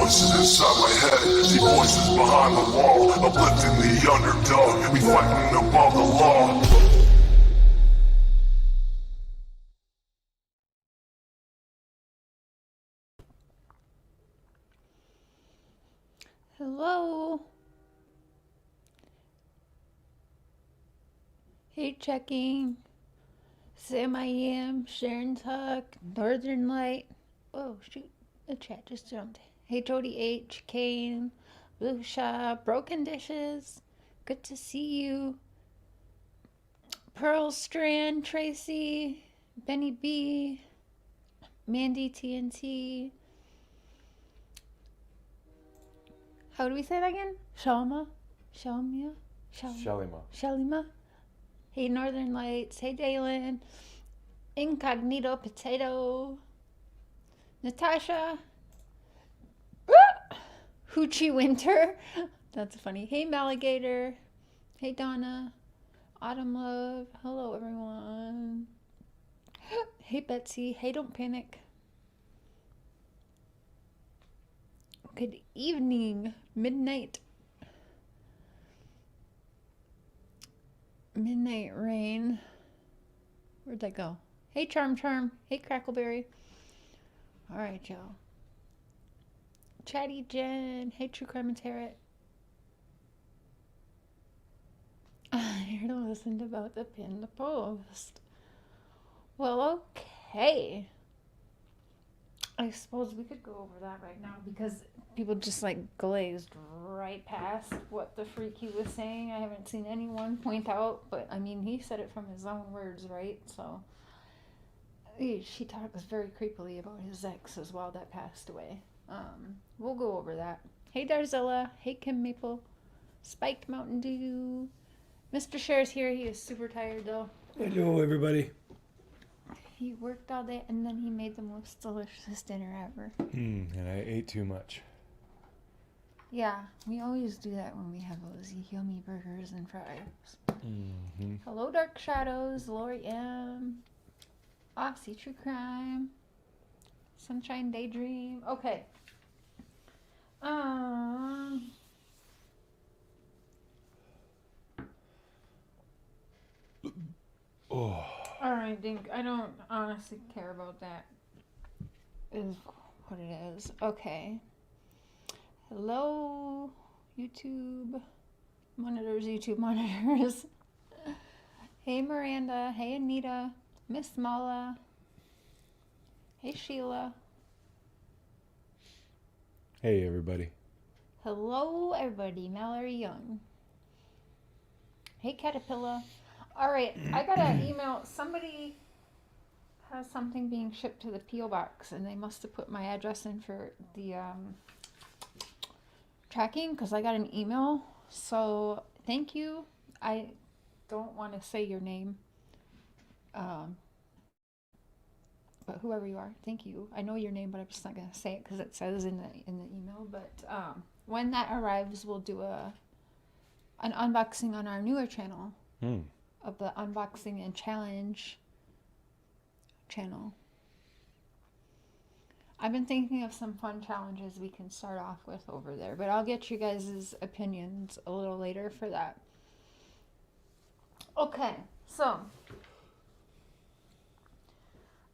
voices inside my head. See voices behind the wall, uplifting the underdog. We fighting above the law. Hello. Hey, checking. Sam I am, Sharon Tuck, Northern Light. Oh, shoot. The chat just jumped. Hey, Jody H, Kane, Blue Shaw, Broken Dishes. Good to see you. Pearl Strand, Tracy, Benny B, Mandy TNT. How do we say that again? Shalma? Shalmia? Shalima? Hey, Northern Lights. Hey, Dalen. Incognito Potato. Natasha. Hoochie Winter. That's funny. Hey, Maligator. Hey, Donna. Autumn Love. Hello, everyone. Hey, Betsy. Hey, don't panic. Good evening. Midnight Rain. Where'd that go? Hey, Charm. Hey, Crackleberry. All right, y'all. Chatty Jen. Hey, True Crime and Tarot. Here to listen about the pinned post. Well, okay. I suppose we could go over that right now because people just like glazed right past what the freak he was saying. I haven't seen anyone point out, but I mean, he said it from his own words, right? So she talks very creepily about his ex as well that passed away. We'll go over that. Hey, Darzilla. Hey, Kim Maple. Spiked Mountain Dew. Mr. Cher's here. He is super tired though. Hello, everybody. He worked all day and then he made the most delicious dinner ever. And I ate too much. Yeah, we always do that when we have those yummy burgers and fries. Mm-hmm. Hello, Dark Shadows, Lori M. Oxy True Crime. Sunshine Daydream. Okay. Oh. Alright, Dink, I don't honestly care about that. Is what it is. Okay. Hello, YouTube monitors. Hey, Miranda. Hey, Anita. Miss Mala. Hey, Sheila. Hey, everybody. Hello, everybody. Mallory Young. Hey, Caterpillar. All right, I got an email. Somebody has something being shipped to the P.O. box, and they must have put my address in for the tracking because I got an email. So thank you. I don't want to say your name, but whoever you are, thank you. I know your name, but I'm just not gonna say it because it says in the email. But when that arrives, we'll do an unboxing on our newer channel. Of the unboxing and challenge channel. I've been thinking of some fun challenges we can start off with over there, but I'll get you guys' opinions a little later for that. Okay, so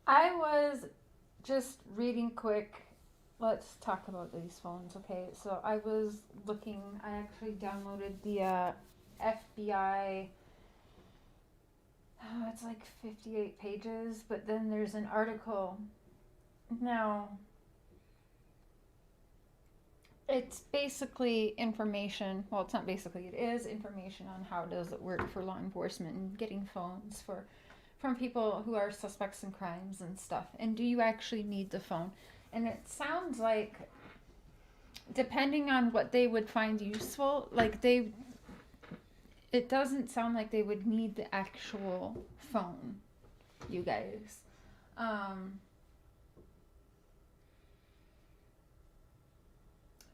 I was just reading quick. Let's talk about these phones, okay? So I was looking, I actually downloaded the FBI. It's like 58 pages, but then there's an article. Now, it's basically information. Well, it's not basically, it is information on how does it work for law enforcement and getting phones from people who are suspects in crimes and stuff. And do you actually need the phone? And it sounds like, depending on what they would find useful, like it doesn't sound like they would need the actual phone, you guys.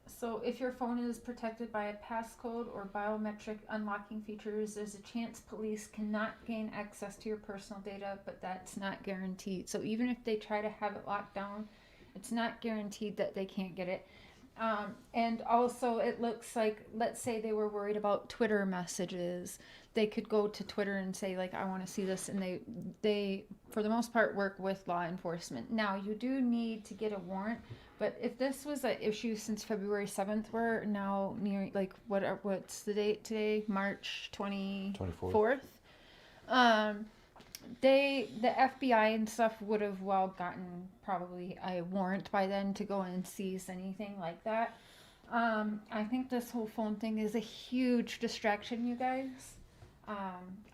So if your phone is protected by a passcode or biometric unlocking features, there's a chance police cannot gain access to your personal data, but that's not guaranteed. So even if they try to have it locked down, it's not guaranteed that they can't get it. And also, it looks like, let's say they were worried about Twitter messages. They could go to Twitter and say, like, I want to see this. And they, for the most part, work with law enforcement. Now, you do need to get a warrant. But if this was an issue since February 7th, we're now near, like, what's the date today? March 24th. The FBI and stuff would have gotten probably a warrant by then to go and seize anything like that. I think this whole phone thing is a huge distraction, you guys.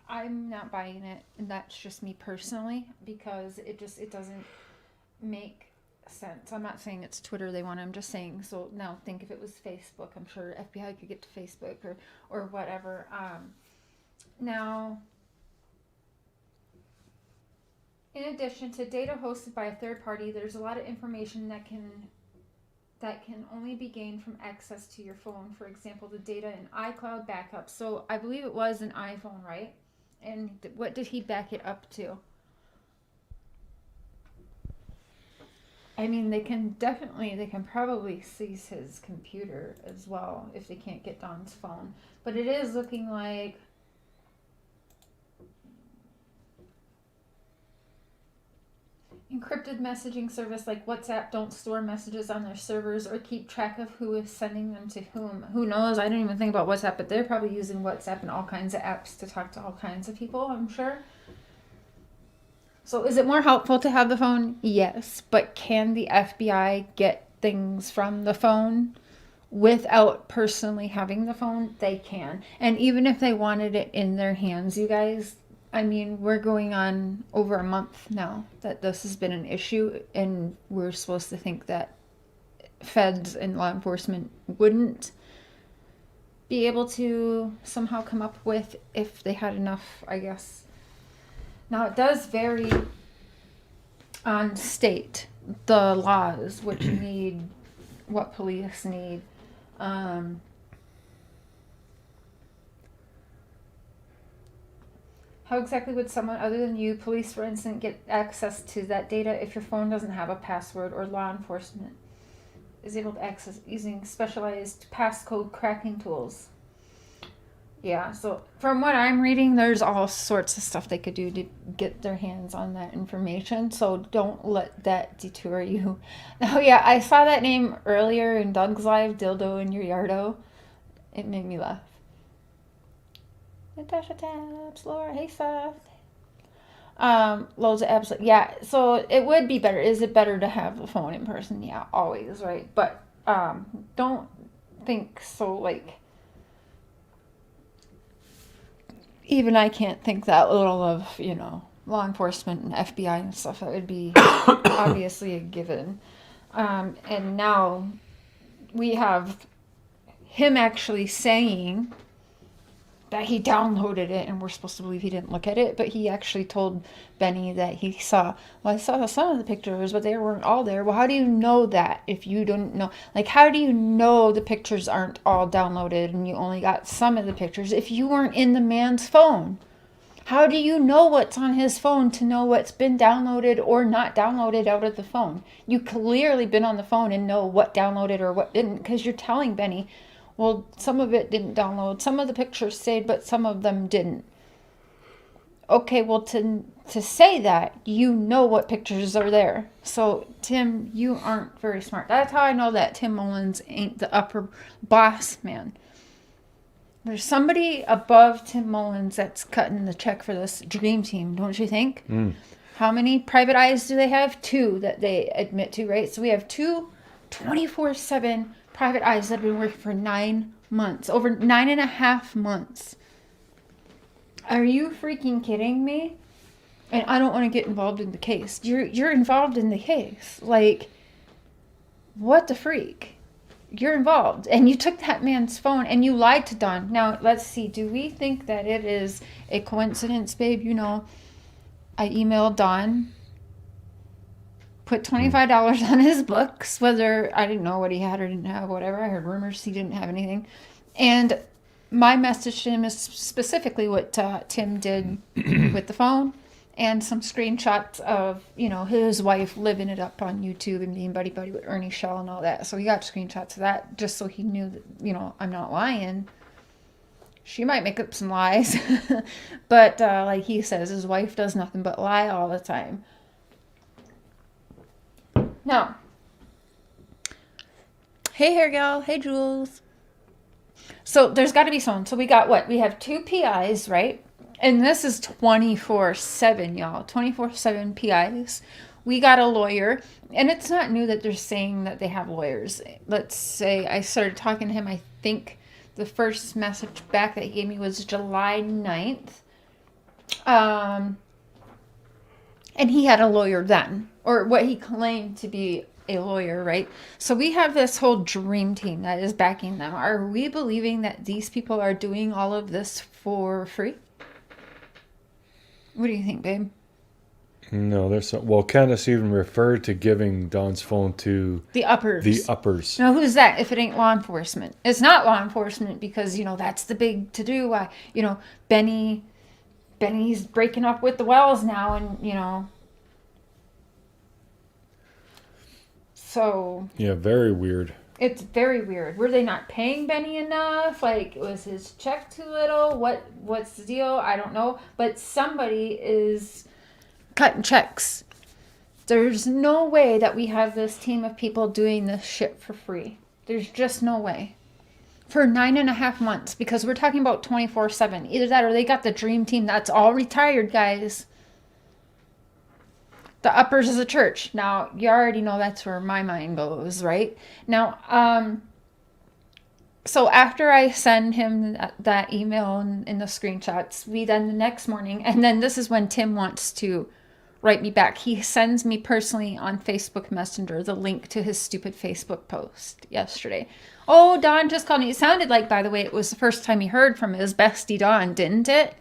I'm not buying it, and that's just me personally, because it doesn't make sense. I'm not saying it's Twitter they want. I'm just saying, so now think if it was Facebook, I'm sure FBI could get to Facebook or whatever. Now, in addition to data hosted by a third party, there's a lot of information that can only be gained from access to your phone. For example, the data in iCloud backup. So I believe it was an iPhone, right? And what did he back it up to? I mean, they can probably seize his computer as well if they can't get Don's phone. But it is looking like encrypted messaging service like WhatsApp don't store messages on their servers or keep track of who is sending them to whom. Who knows? I didn't even think about WhatsApp, but they're probably using WhatsApp and all kinds of apps to talk to all kinds of people, I'm sure. So is it more helpful to have the phone? Yes. But can the FBI get things from the phone without personally having the phone? They can. And even if they wanted it in their hands, you guys, I mean, we're going on over a month now that this has been an issue, and we're supposed to think that feds and law enforcement wouldn't be able to somehow come up with, if they had enough, I guess. Now, it does vary on state, the laws, what you need, what police need. How exactly would someone other than you, police for instance, get access to that data if your phone doesn't have a password, or law enforcement is able to access using specialized passcode cracking tools? Yeah, so from what I'm reading, there's all sorts of stuff they could do to get their hands on that information. So don't let that deter you. Now, yeah, I saw that name earlier in Doug's live, Dildo in Your Yardo. It made me laugh. Natasha Taps, Laura, hey Seth. Loads of apps. Yeah, so it would be better. Is it better to have the phone in person? Yeah, always, right? But don't think so, like, even I can't think that little of, law enforcement and FBI and stuff. That would be obviously a given. And now we have him actually saying that he downloaded it, and we're supposed to believe he didn't look at it, but he actually told Benny that he saw, well, I saw some of the pictures, but they weren't all there. Well, how do you know that if you don't know? Like, how do you know the pictures aren't all downloaded and you only got some of the pictures if you weren't in the man's phone? How do you know what's on his phone to know what's been downloaded or not downloaded out of the phone? You clearly been on the phone and know what downloaded or what didn't, because you're telling Benny, well, some of it didn't download. Some of the pictures stayed, but some of them didn't. Okay, well, to say that, you know what pictures are there. So, Tim, you aren't very smart. That's how I know that Tim Mullens ain't the upper boss man. There's somebody above Tim Mullens that's cutting the check for this dream team, don't you think? How many private eyes do they have? 2 that they admit to, right? So we have 2 24/7 private eyes that have been working for 9 months, over 9.5 months. Are you freaking kidding me? And I don't want to get involved in the case. You're involved in the case. Like, what the freak? You're involved, and you took that man's phone and you lied to Don. Now, let's see. Do we think that it is a coincidence, babe? I emailed Don, put $25 on his books, whether I didn't know what he had or didn't have, whatever. I heard rumors he didn't have anything. And my message to him is specifically what Tim did with the phone. and some screenshots of, his wife living it up on YouTube and being buddy with Ernie Shell and all that. So he got screenshots of that just so he knew that, I'm not lying. She might make up some lies, but like he says, his wife does nothing but lie all the time. Now, hey hair gal, hey Jules. So there's got to be someone. So we got what? We have 2 PIs, right? And this is 24/7, y'all. 24/7 PIs. We got a lawyer, and it's not new that they're saying that they have lawyers. Let's say I started talking to him, I think the first message back that he gave me was July 9th. And he had a lawyer then, or what he claimed to be a lawyer, right? So we have this whole dream team that is backing them. Are we believing that these people are doing all of this for free? What do you think, babe? No, there's some. Well, Candus even referred to giving Dawn's phone to The uppers. the uppers. Now, who's that if it ain't law enforcement? It's not law enforcement because, that's the big to-do. Benny's breaking up with the Wells now and, so... Yeah, very weird. It's very weird. Were they not paying Benny enough? Like, was his check too little? What's the deal? I don't know. But somebody is cutting checks. There's no way that we have this team of people doing this shit for free. There's just no way. For 9.5 months, because we're talking about 24/7. Either that or they got the dream team that's all retired, guys. The uppers is a church. Now, you already know that's where my mind goes, right? Now, so after I send him that email and the screenshots, we then the next morning, and then this is when Tim wants to write me back. He sends me personally on Facebook Messenger the link to his stupid Facebook post yesterday. Oh, Dawn just called me. It sounded like, by the way, it was the first time he heard from his bestie Dawn, didn't it?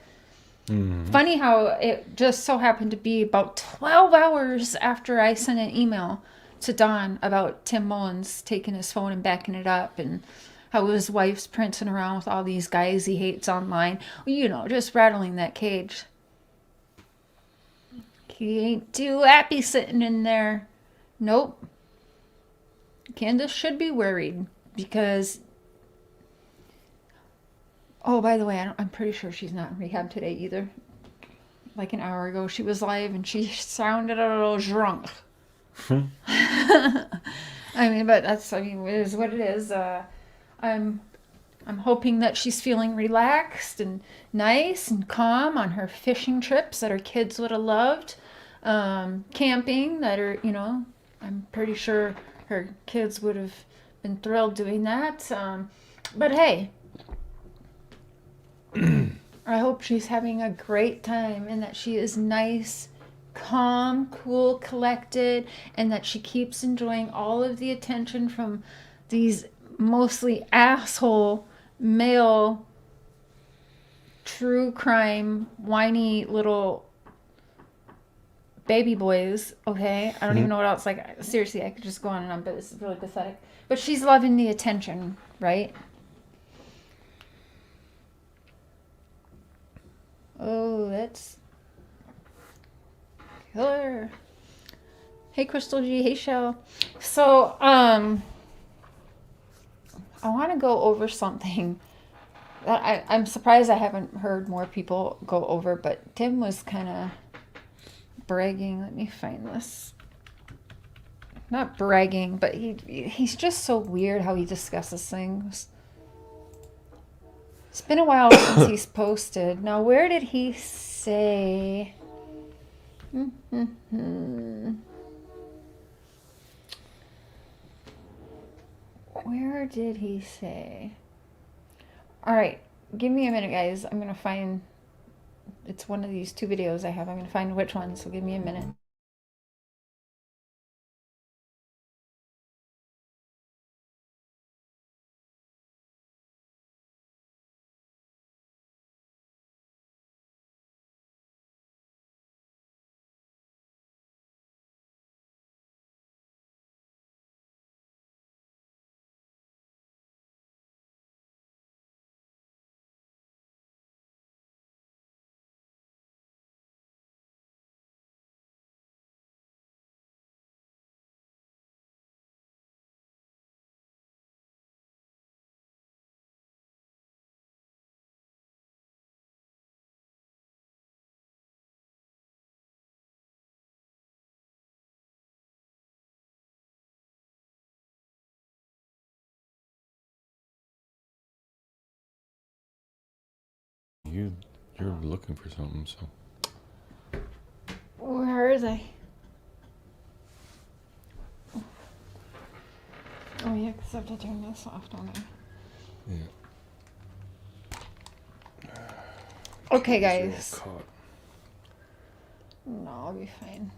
Mm-hmm. Funny how it just so happened to be about 12 hours after I sent an email to Dawn about Tim Mullens taking his phone and backing it up and how his wife's prancing around with all these guys he hates online. Just rattling that cage. He ain't too happy sitting in there. Nope. Candus should be worried because... Oh, by the way, I'm pretty sure she's not in rehab today either. Like an hour ago, she was live and she sounded a little drunk. But it is what it is. I'm hoping that she's feeling relaxed and nice and calm on her fishing trips that her kids would have loved. Camping that I'm pretty sure her kids would have been thrilled doing that. But hey, I hope she's having a great time and that she is nice, calm, cool, collected, and that she keeps enjoying all of the attention from these mostly asshole male true crime whiny little baby boys. Okay, I don't even know what else. Like, seriously, I could just go on and on, but this is really pathetic. But she's loving the attention, right? Oh, that's killer. Hey, Crystal G. Hey, Shell. So, I want to go over something that I'm surprised I haven't heard more people go over, but Tim was kind of bragging. Let me find this. Not bragging, but he's just so weird how he discusses things. It's been a while since he's posted. Now, where did he say? Where did he say? All right, give me a minute, guys. I'm going to find... It's one of these 2 videos I have. I'm going to find which one, so give me a minute. You're looking for something, so. Where are they? Oh yeah, because I have to turn this off, don't I? Yeah. Okay, These are all guys. caught. No, I'll be fine.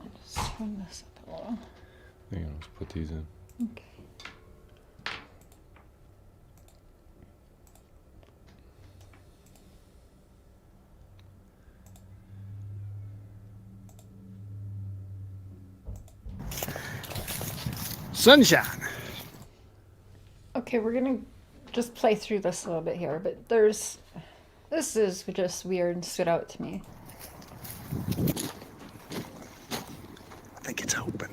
I'll just turn this up a little. Hang on, let's put these in. Okay. Sunshine. Okay, we're gonna just play through this a little bit here, but this is just weird and stood out to me. I think it's open.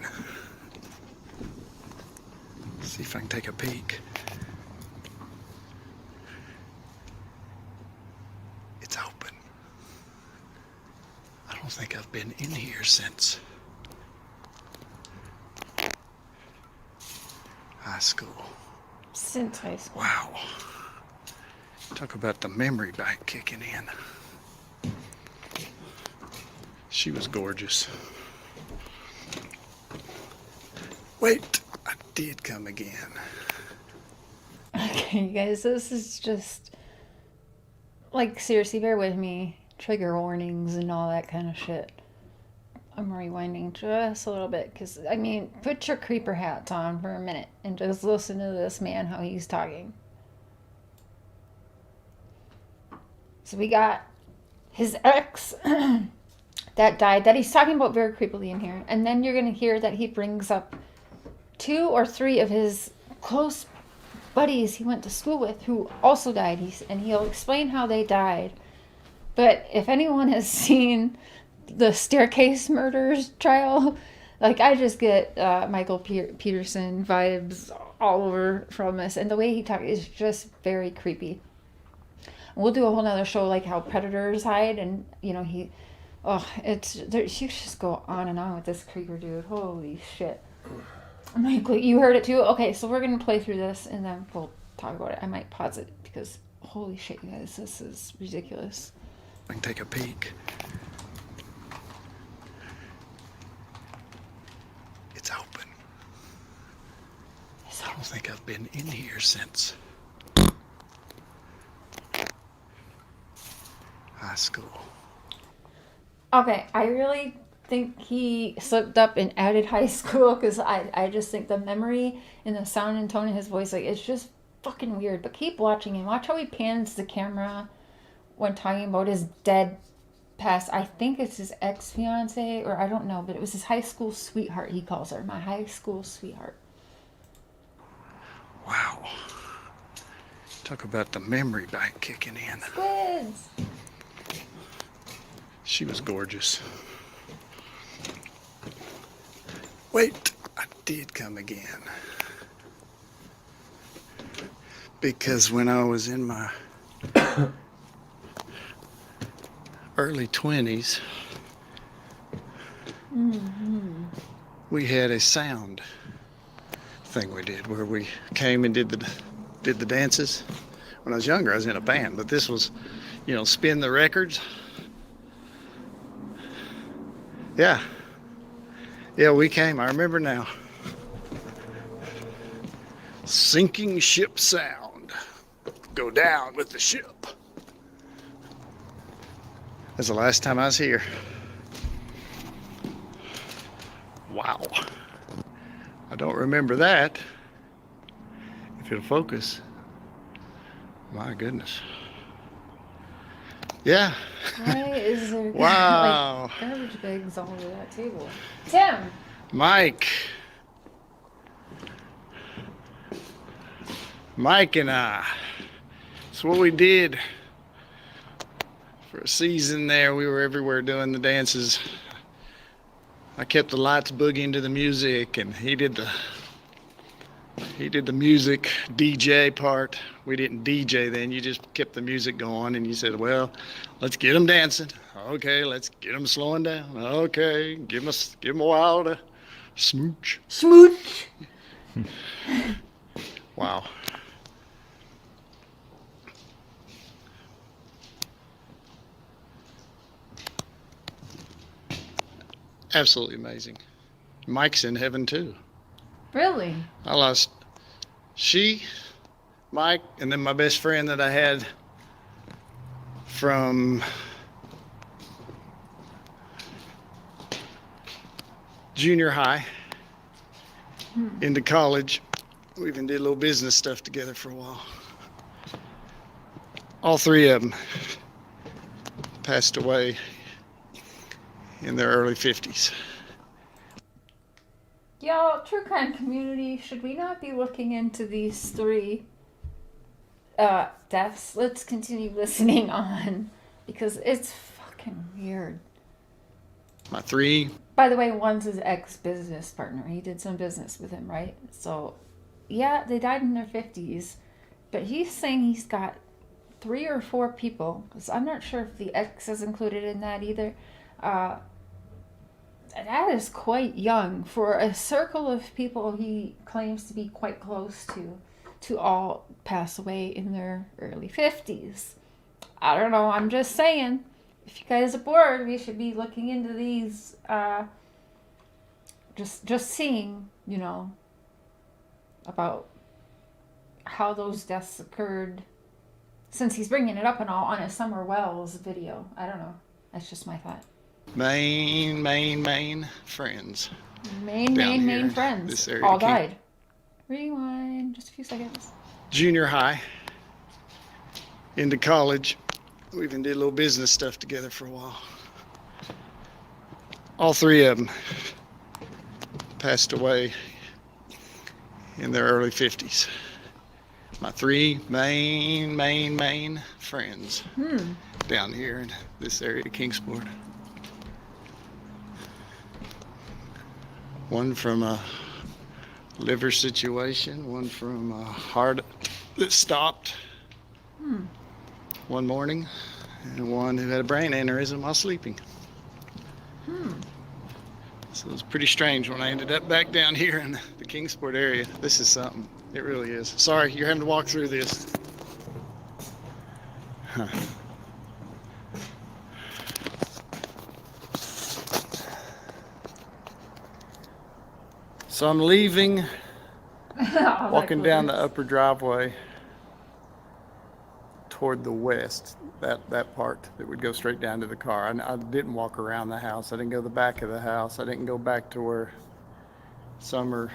See if I can take a peek. It's open. I don't think I've been in here since high school. Since high school. Wow. Talk about the memory bank kicking in. She was gorgeous. Wait, I did come again. Okay, guys, this is just like, seriously, bear with me. Trigger warnings and all that kind of shit. I'm rewinding just a little bit because, I mean, put your creeper hats on for a minute and just listen to this man, how he's talking. So we got his ex that died, that he's talking about very creepily in here. And then you're going to hear that he brings up 2 or 3 of his close buddies he went to school with who also died. And he'll explain how they died. But if anyone has seen the staircase murders trial, like, I just get Michael Peterson vibes all over from this, and the way he talks is just very creepy. We'll do a whole nother show like how predators hide, and you know, you just go on and on with this creeper dude. Holy shit. Michael, you heard it too? Okay, so we're gonna play through this and then we'll talk about it. I might pause it because holy shit, you guys, this is ridiculous. I can take a peek. It's open. I don't think I've been in here since high school. Okay, I really think he slipped up and added high school because I just think the memory and the sound and tone of his voice, like, it's just fucking weird. But keep watching and watch how he pans the camera when talking about his dead past. I think it's his ex-fiance, or I don't know, but it was his high school sweetheart, he calls her. My high school sweetheart. Wow. Talk about the memory bank kicking in. Squids! She was gorgeous. Wait, I did come again. Because when I was in my early 20s, we had a sound thing we did where we came and did the dances. When I was younger, I was in a band, but this was, you know, spin the records. Yeah, we came. I remember now. Sinking ship sound. Go down with the ship. That's the last time I was here. Wow. I don't remember that. If it'll focus. My goodness. Yeah. Why is there Wow. like garbage bags all over that table? Tim! Mike and I. That's what we did for a season there. We were everywhere doing the dances. I kept the lights boogieing to the music, and he did the music DJ part. We didn't DJ then. You just kept the music going, and you said, well, let's get them dancing. Okay, let's get them slowing down. Okay, give them a while to smooch. Smooch! Wow. absolutely amazing. Mike's in heaven too. Really? I lost Mike, and then my best friend that I had from junior high into college. We even did a little business stuff together for a while. All three of them passed away in their early 50s. Y'all, true crime community, should we not be looking into these three deaths? Let's continue listening on, because it's fucking weird. My three. By the way, one's his ex-business partner. He did some business with him, right? So, yeah, they died in their 50s. But he's saying he's got 3 or 4 people. Because I'm not sure if the ex is included in that either. That is quite young for a circle of people he claims to be quite close to all pass away in their early 50s. I don't know. I'm just saying. If you guys are bored, we should be looking into these, just seeing, you know, about how those deaths occurred. Since he's bringing it up and all on a Summer Wells video. I don't know. That's just my thought. Main friends. Main friends. All died. Rewind. Just a few seconds. Junior high into college. We even did a little business stuff together for a while. All three of them passed away in their early 50s. My three main friends down here in this area of Kingsport. One from a liver situation, one from a heart that stopped one morning, and one who had a brain aneurysm while sleeping. So it was pretty strange when I ended up back down here in the Kingsport area. This is something. It really is. Sorry, you're having to walk through this. Huh. So I'm leaving, walking down the upper driveway toward the west, that part that would go straight down to the car. I didn't walk around the house. I didn't go to the back of the house. I didn't go back to where Summer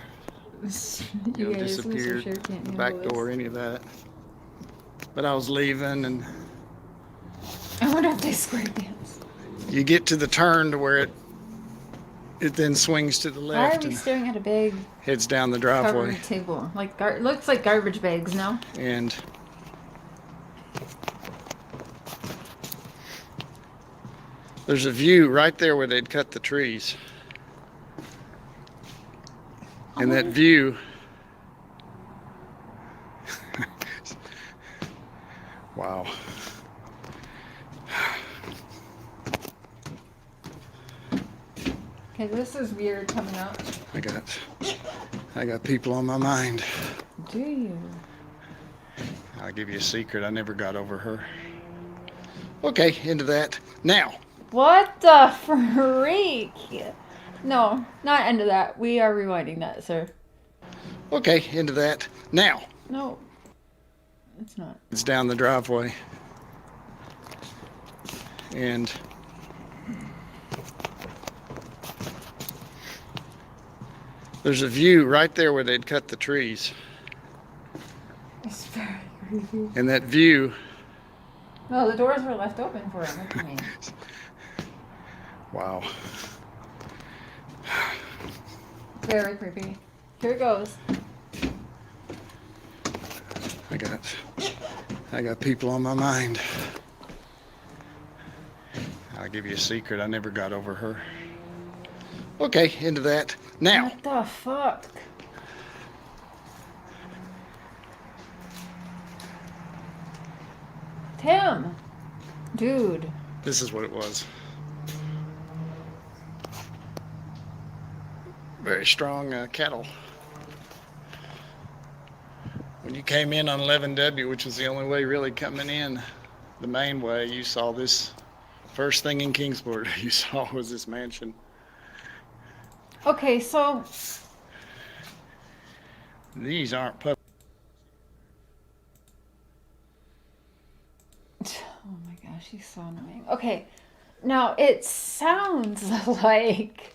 disappeared, the back door, any of that. But I was leaving, and I wonder if they square dance. You get to the turn to where it then swings to the left. Why are we staring at a big heads down the driveway. covered table? Like looks like garbage bags, no? And there's a view right there where they'd cut the trees. And that view, wow. Okay, this is weird coming up. I got people on my mind. Do you? I'll give you a secret. I never got over her. Okay, into that. Now. What the freak? No, not into that. We are rewinding that, sir. Okay, into that. Now. No, it's not. It's down the driveway. And there's a view right there where they'd cut the trees. It's very creepy. And that view. No, the doors were left open for him. What do you mean? Wow. Very creepy. Here it goes. I got people on my mind. I'll give you a secret. I never got over her. Okay, into that. Now. What the fuck? Tim. Dude. This is what it was. Very strong cattle. When you came in on 11W, which was the only way really coming in, the main way, you saw this first thing in Kingsport you saw was this mansion. Okay, so These aren't pup. oh my gosh, he's so annoying. Okay, now it sounds like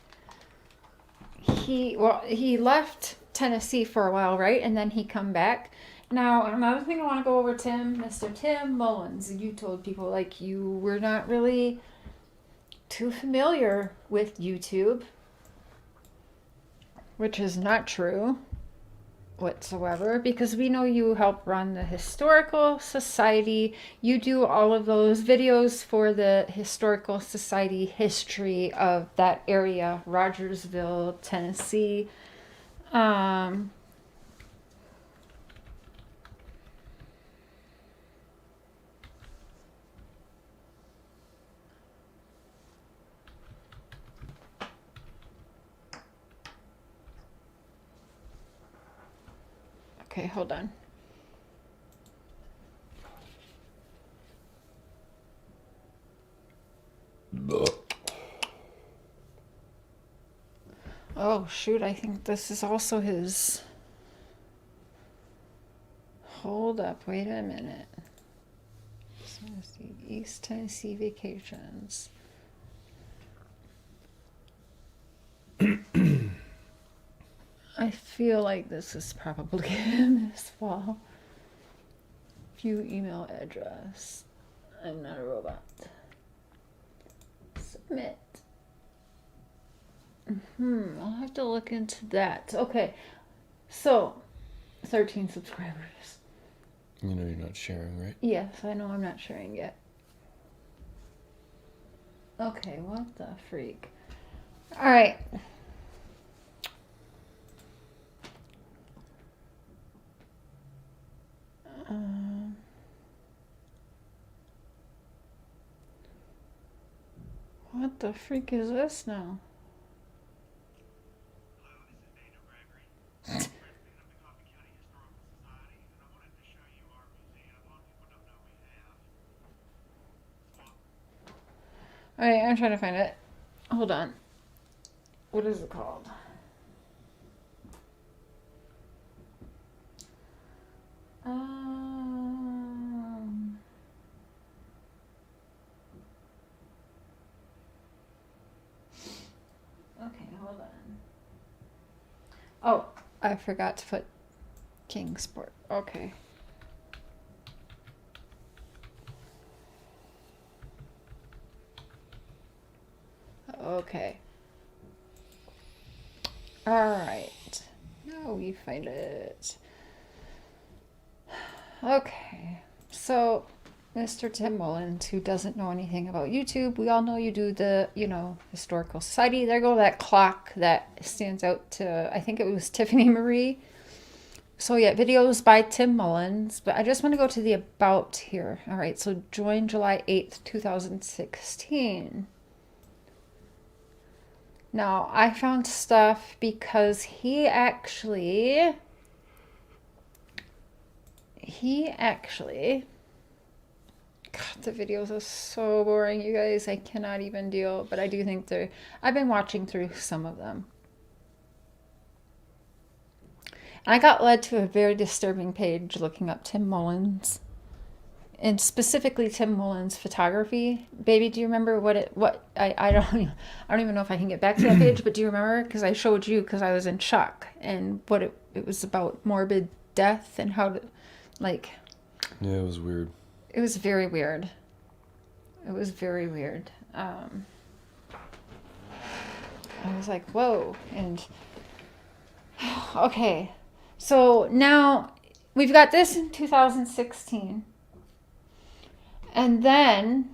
he left Tennessee for a while, right? And then he come back. Now another thing I want to go over, Mr. Tim Mullens. You told people like you were not really too familiar with YouTube, which is not true whatsoever, because we know you help run the Historical Society. You do all of those videos for the Historical Society history of that area, Rogersville, Tennessee. Okay, hold on. Oh shoot, I think this is also his. Hold up, wait a minute. East Tennessee vacations. I feel like this is probably him as well. View email address. I'm not a robot. Submit. I'll have to look into that. Okay, so 13 subscribers. You know you're not sharing, right? Yes, I know I'm not sharing yet. Okay, what the freak? All right. What the freak is this now? Alright, I'm trying to find it. Hold on. What is it called? Okay, hold on. Oh, I forgot to put Kingsport. Okay. Okay. Alright. Now we find it. Okay. So, Mr. Tim Mullens, who doesn't know anything about YouTube, we all know you do the, Historical Society. There go that clock that stands out to, I think it was Tiffany Marie. So yeah, videos by Tim Mullens, but I just want to go to the about here. All right, so join July 8th, 2016. Now, I found stuff because he actually, God, the videos are so boring, you guys. I cannot even deal, but I do think I've been watching through some of them. I got led to a very disturbing page looking up Tim Mullens, and specifically Tim Mullens photography. Baby, do you remember I don't even know if I can get back to that page, but do you remember? Because I showed you because I was in shock, and what it was about morbid death and how to, like. Yeah, it was weird. It was very weird. It was very weird. I was like, whoa, and okay. So now we've got this in 2016. And then,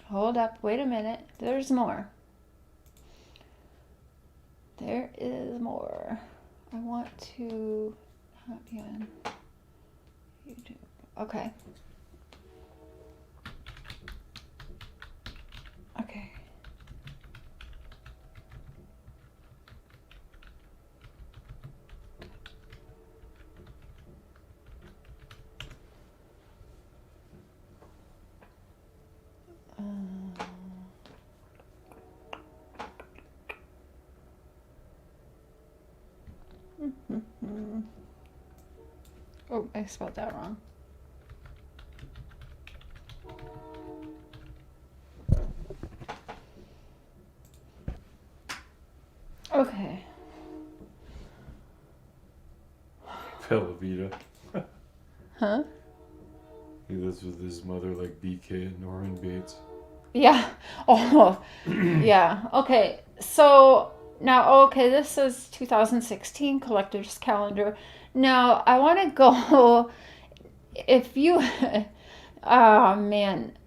hold up, wait a minute. There's more. There is more. I want to not be on YouTube. Okay. Okay. Oh, I spelled that wrong. Okay. Pelavita. Huh? He lives with his mother like BK and Norman Bates. Yeah. Oh, yeah. Okay. So now, okay, this is 2016 collector's calendar. Now, I want to go. If you, oh man,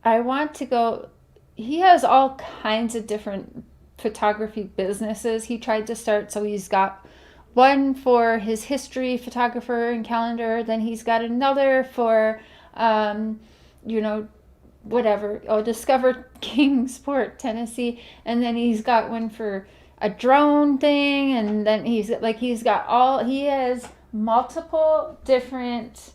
I want to go. He has all kinds of different photography businesses he tried to start. So he's got one for his history photographer and calendar. Then he's got another for, you know, whatever. Oh, Discover Kingsport, Tennessee. And then he's got one for a drone thing. And then he has multiple different,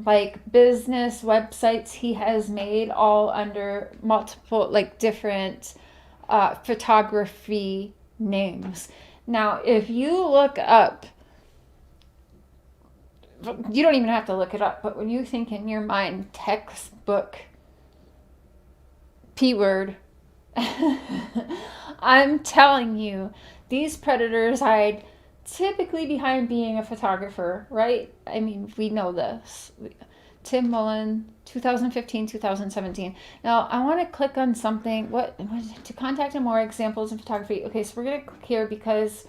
like business websites he has made all under multiple like different photography names. Now, if you look up, you don't even have to look it up, but when you think in your mind textbook P-word, I'm telling you, these predators hide typically behind being a photographer, right? I mean, we know this. Tim Mullens, 2015, 2017. Now, I want to click on something. What to contact him more examples in photography. Okay, so we're going to click here because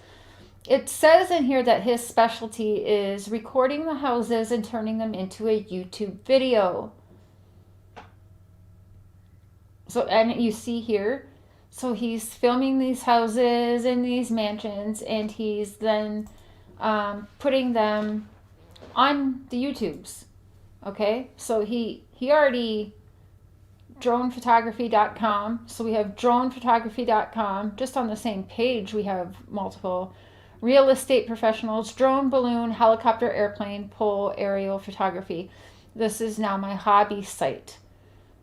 it says in here that his specialty is recording the houses and turning them into a YouTube video. So, and you see here, so he's filming these houses and these mansions, and he's then putting them on the YouTubes. Okay, so he already dronephotography.com. So we have dronephotography.com. Just on the same page, we have multiple real estate professionals, drone, balloon, helicopter, airplane, pole, aerial photography. This is now my hobby site.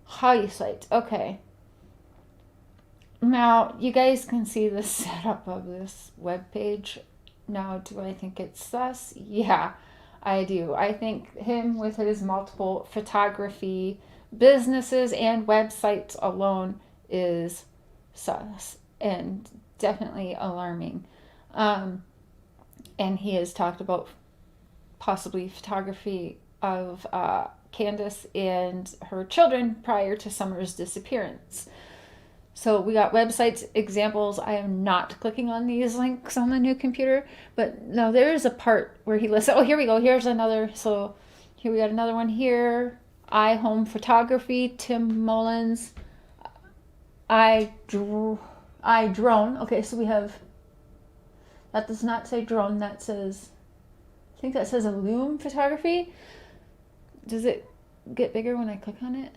Hobby site. Okay. Now, you guys can see the setup of this web page. Now, do I think it's sus? Yeah, I do. I think him with his multiple photography businesses and websites alone is sus and definitely alarming. And he has talked about possibly photography of Candus and her children prior to Summer's disappearance. So we got websites, examples. I am not clicking on these links on the new computer, but no, there is a part where he lists. Oh, here we go. Here's another. So here we got another one here. iHome Photography, Tim Mullens. iDrone. Okay, so we have. That does not say drone. That says. I think that says Illume Photography. Does it get bigger when I click on it?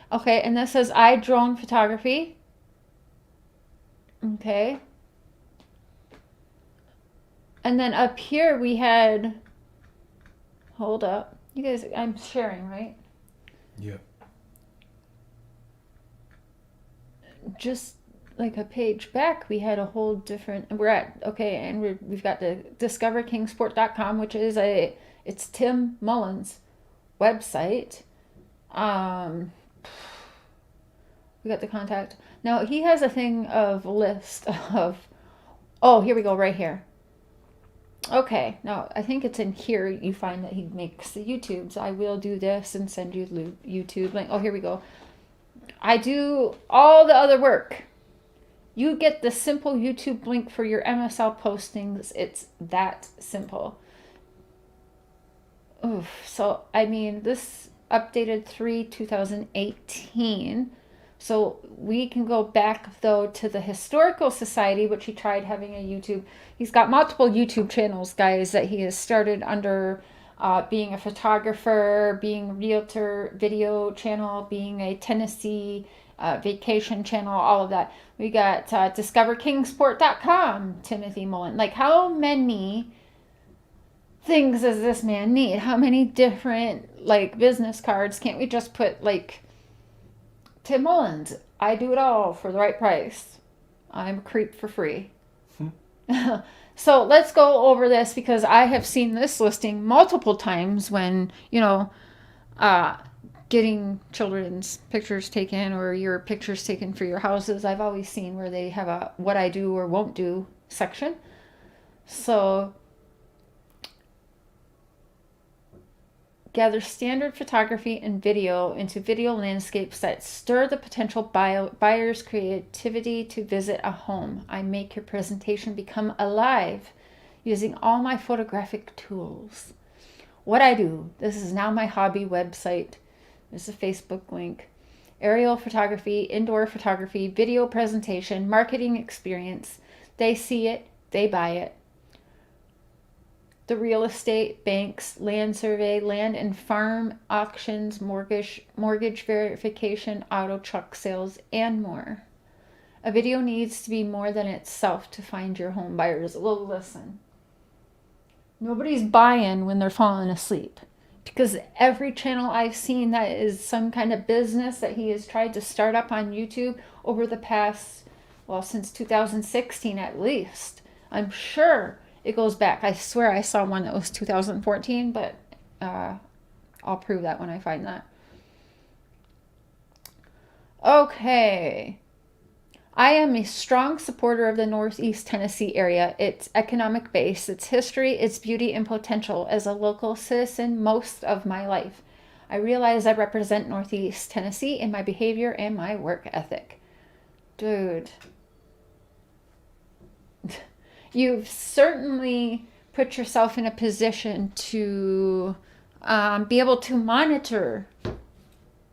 Okay, and this says iDrone Photography. Okay. And then up here we had, hold up. You guys, I'm sharing, right? Yeah. Just like a page back, we had a whole different, we're at, okay, and we've got the discoverkingsport.com, which is it's Tim Mullens' website. We got the contact. Now he has a thing of list of, oh, here we go, right here. Okay, now I think it's in here you find that he makes the YouTubes. I will do this and send you the YouTube link. Oh, here we go. I do all the other work. You get the simple YouTube link for your MSL postings. It's that simple. Oof. So, I mean, this updated 3/2018. So we can go back, though, to the Historical Society, which he tried having a YouTube. He's got multiple YouTube channels, guys, that he has started under being a photographer, being a realtor video channel, being a Tennessee vacation channel, all of that. We got discoverkingsport.com, Timothy Mullens. Like, how many things does this man need? How many different, like, business cards? Can't we just put, like, Tim Mullens, I do it all for the right price. I'm a creep for free. So let's go over this because I have seen this listing multiple times when, getting children's pictures taken or your pictures taken for your houses. I've always seen where they have a what I do or won't do section. So gather standard photography and video into video landscapes that stir the potential buyer's creativity to visit a home. I make your presentation become alive using all my photographic tools. What I do. This is now my hobby website. There's a Facebook link. Aerial photography, indoor photography, video presentation, marketing experience. They see it, they buy it. The real estate, banks, land survey, land and farm auctions, mortgage verification, auto truck sales, and more. A video needs to be more than itself to find your home buyers. Well, listen. Nobody's buying when they're falling asleep. Because every channel I've seen that is some kind of business that he has tried to start up on YouTube over the past, since 2016 at least. I'm sure it goes back. I swear I saw one that was 2014, but I'll prove that when I find that. Okay. I am a strong supporter of the Northeast Tennessee area, its economic base, its history, its beauty and potential. As a local citizen most of my life, I realize I represent Northeast Tennessee in my behavior and my work ethic. Dude. You've certainly put yourself in a position to be able to monitor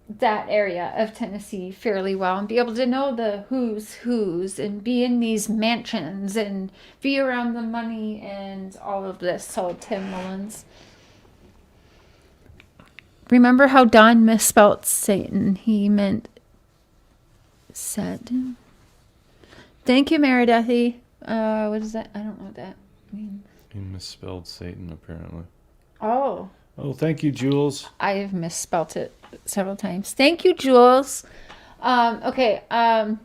that area of Tennessee fairly well and be able to know the who's and be in these mansions and be around the money and all of this. So Tim Mullens. Remember how Don misspelt Satan? He meant Satan. Thank you, Meredithy. What is that? I don't know what that means. He misspelled Satan, apparently. Oh, thank you, Jules. I have misspelt it several times. Thank you, Jules. Okay. I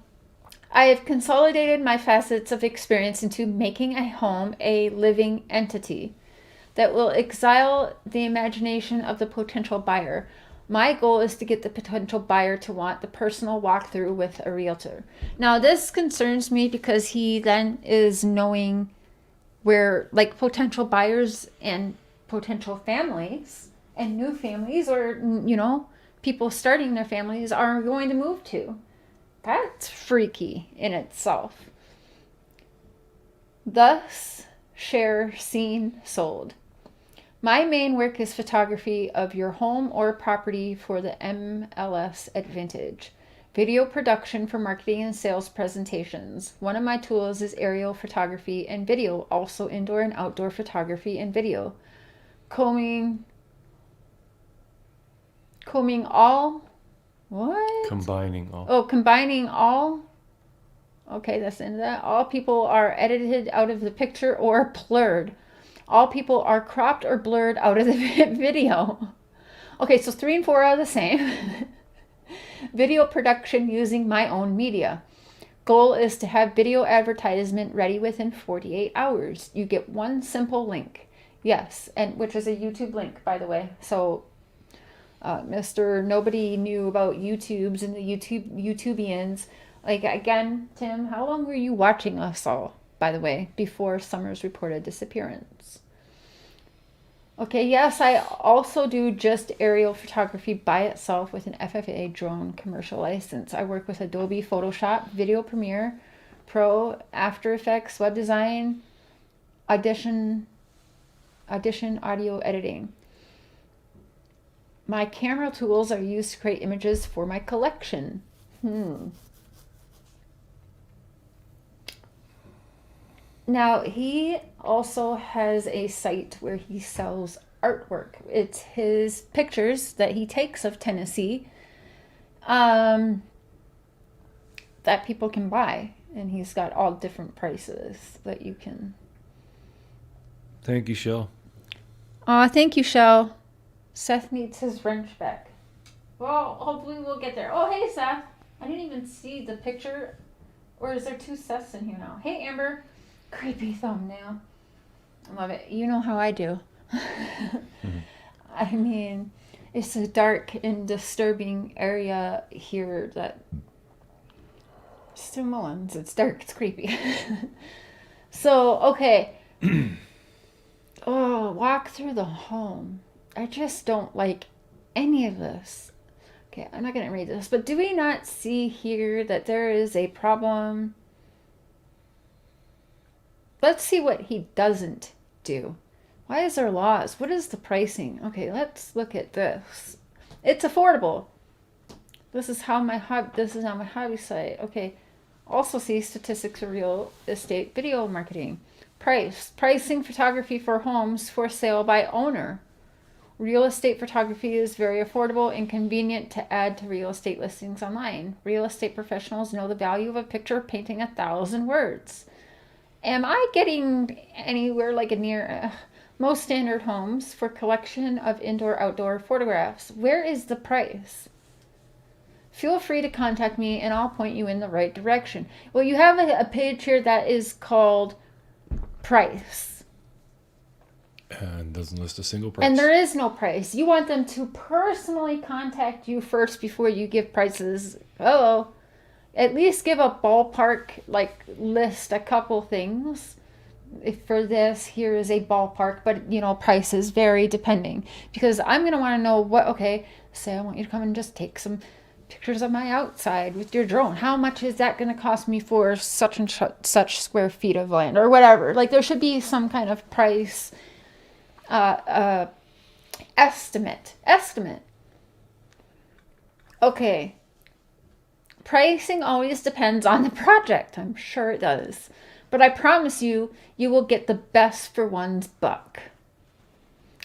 have consolidated my facets of experience into making a home a living entity that will exile the imagination of the potential buyer. My goal is to get the potential buyer to want the personal walkthrough with a realtor. Now, this concerns me because he then is knowing where, like, potential buyers and potential families and new families or, people starting their families are going to move to. That's freaky in itself. Thus, share, seen, sold. My main work is photography of your home or property for the MLS Advantage. Video production for marketing and sales presentations. One of my tools is aerial photography and video, also indoor and outdoor photography and video. Combing all. What? Combining all. Oh, combining all. Okay, that's the end of that. All people are edited out of the picture or blurred. All people are cropped or blurred out of the video. Okay, so 3 and 4 are the same. Video production using my own media. Goal is to have video advertisement ready within 48 hours. You get one simple link. Yes, and which is a YouTube link, by the way. So, Mr. Nobody knew about YouTubes and the YouTubians. Like, again, Tim, how long were you watching us all, by the way, before Summer's reported disappearance? Okay, yes, I also do just aerial photography by itself with an FFA drone commercial license. I work with Adobe Photoshop, Video Premiere, Pro, After Effects, web design, Audition, audio editing. My camera tools are used to create images for my collection. Now, he also has a site where he sells artwork. It's his pictures that he takes of Tennessee that people can buy. And he's got all different prices that you can. Thank you, Shell. Thank you, Shell. Seth needs his wrench back. Well, hopefully we'll get there. Oh, hey, Seth. I didn't even see the picture. Or is there 2 Seths in here now? Hey, Amber. Creepy thumbnail. I love it. You know how I do. I mean, it's a dark and disturbing area here that... Still Mullens. It's dark. It's creepy. So, okay. Oh, walk through the home. I just don't like any of this. Okay, I'm not going to read this, but do we not see here that there is a problem? Let's see what he doesn't do. Why is there laws? What is the pricing? Okay, let's look at this. It's affordable. This is how my hobby site. Okay. Also see statistics of real estate video marketing. Pricing photography for homes for sale by owner. Real estate photography is very affordable and convenient to add to real estate listings online. Real estate professionals know the value of a picture painting 1,000 words. Am I getting anywhere like a near most standard homes for collection of indoor-outdoor photographs? Where is the price? Feel free to contact me and I'll point you in the right direction. Well, you have a page here that is called price. And doesn't list a single price. And there is no price. You want them to personally contact you first before you give prices. Hello. At least give a ballpark, like list a couple things. If for this, here is a ballpark, but you know, prices vary depending. Because I'm going to want to know what, okay, say I want you to come and just take some pictures of my outside with your drone. How much is that going to cost me for such and such square feet of land or whatever? Like there should be some kind of price estimate. Okay. Pricing always depends on the project. I'm sure it does. But I promise you, you will get the best for one's buck.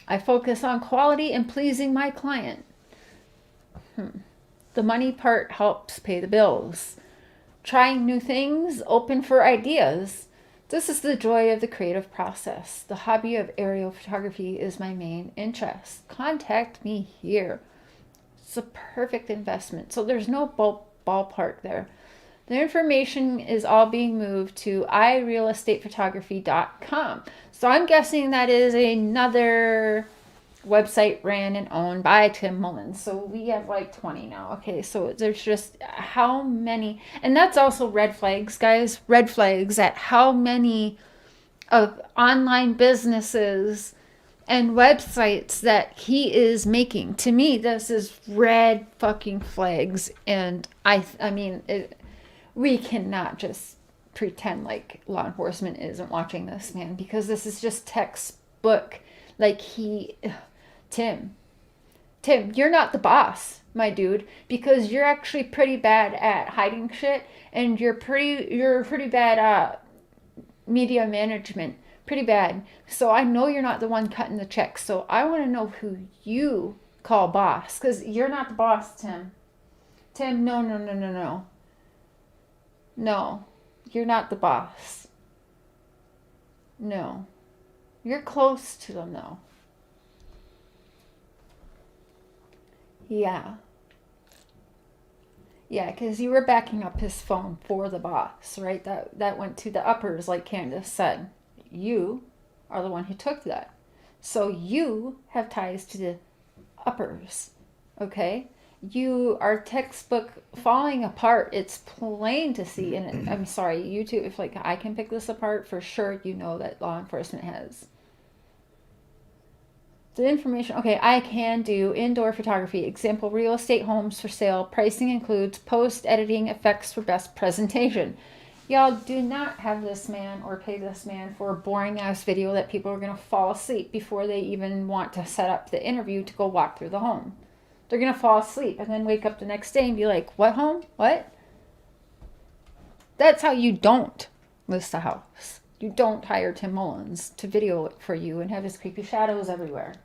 I focus on quality and pleasing my client. The money part helps pay the bills. Trying new things, open for ideas. This is the joy of the creative process. The hobby of aerial photography is my main interest. Contact me here. It's a perfect investment. So there's no ballpark there. The information is all being moved to irealestatephotography.com. So I'm guessing that is another website ran and owned by Tim Mullens. So we have like 20 now. Okay, so there's just how many, and that's also red flags, guys. Red flags at how many of online businesses and websites that he is making. To me, this is red fucking flags. And I mean, we cannot just pretend like law enforcement isn't watching this, man, because this is just textbook. Like Tim, you're not the boss, my dude, because you're actually pretty bad at hiding shit, and you're pretty bad at media management, pretty bad. So I know you're not the one cutting the checks. So I want to know who you call boss, because you're not the boss, Tim. Tim, no. No, you're not the boss. No. You're close to them, though. Yeah. Yeah, because you were backing up his phone for the boss, right? That went to the uppers, like Candus said. You are the one who took that. So you have ties to the uppers, okay? You are textbook falling apart. It's plain to see. And I'm sorry, you two, if like I can pick this apart, for sure you know that law enforcement has. The information, okay, I can do indoor photography. Example, real estate homes for sale. Pricing includes post-editing effects for best presentation. Y'all do not have this man or pay this man for a boring-ass video that people are going to fall asleep before they even want to set up the interview to go walk through the home. They're going to fall asleep and then wake up the next day and be like, what home? What? That's how you don't list a house. You don't hire Tim Mullens to video it for you and have his creepy shadows everywhere.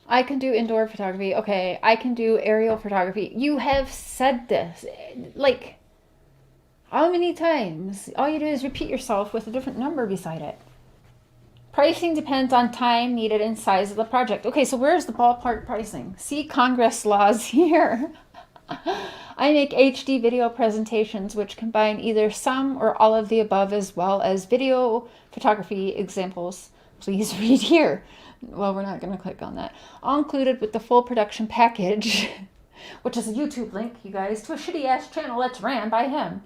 I can do indoor photography. Okay, I can do aerial photography. You have said this. Like, how many times? All you do is repeat yourself with a different number beside it. Pricing depends on time needed and size of the project. Okay, so where's the ballpark pricing? See Congress laws here. I make HD video presentations which combine either some or all of the above as well as video photography examples. Please read here. Well, we're not going to click on that. All included with the full production package, which is a YouTube link, you guys, to a shitty-ass channel that's ran by him.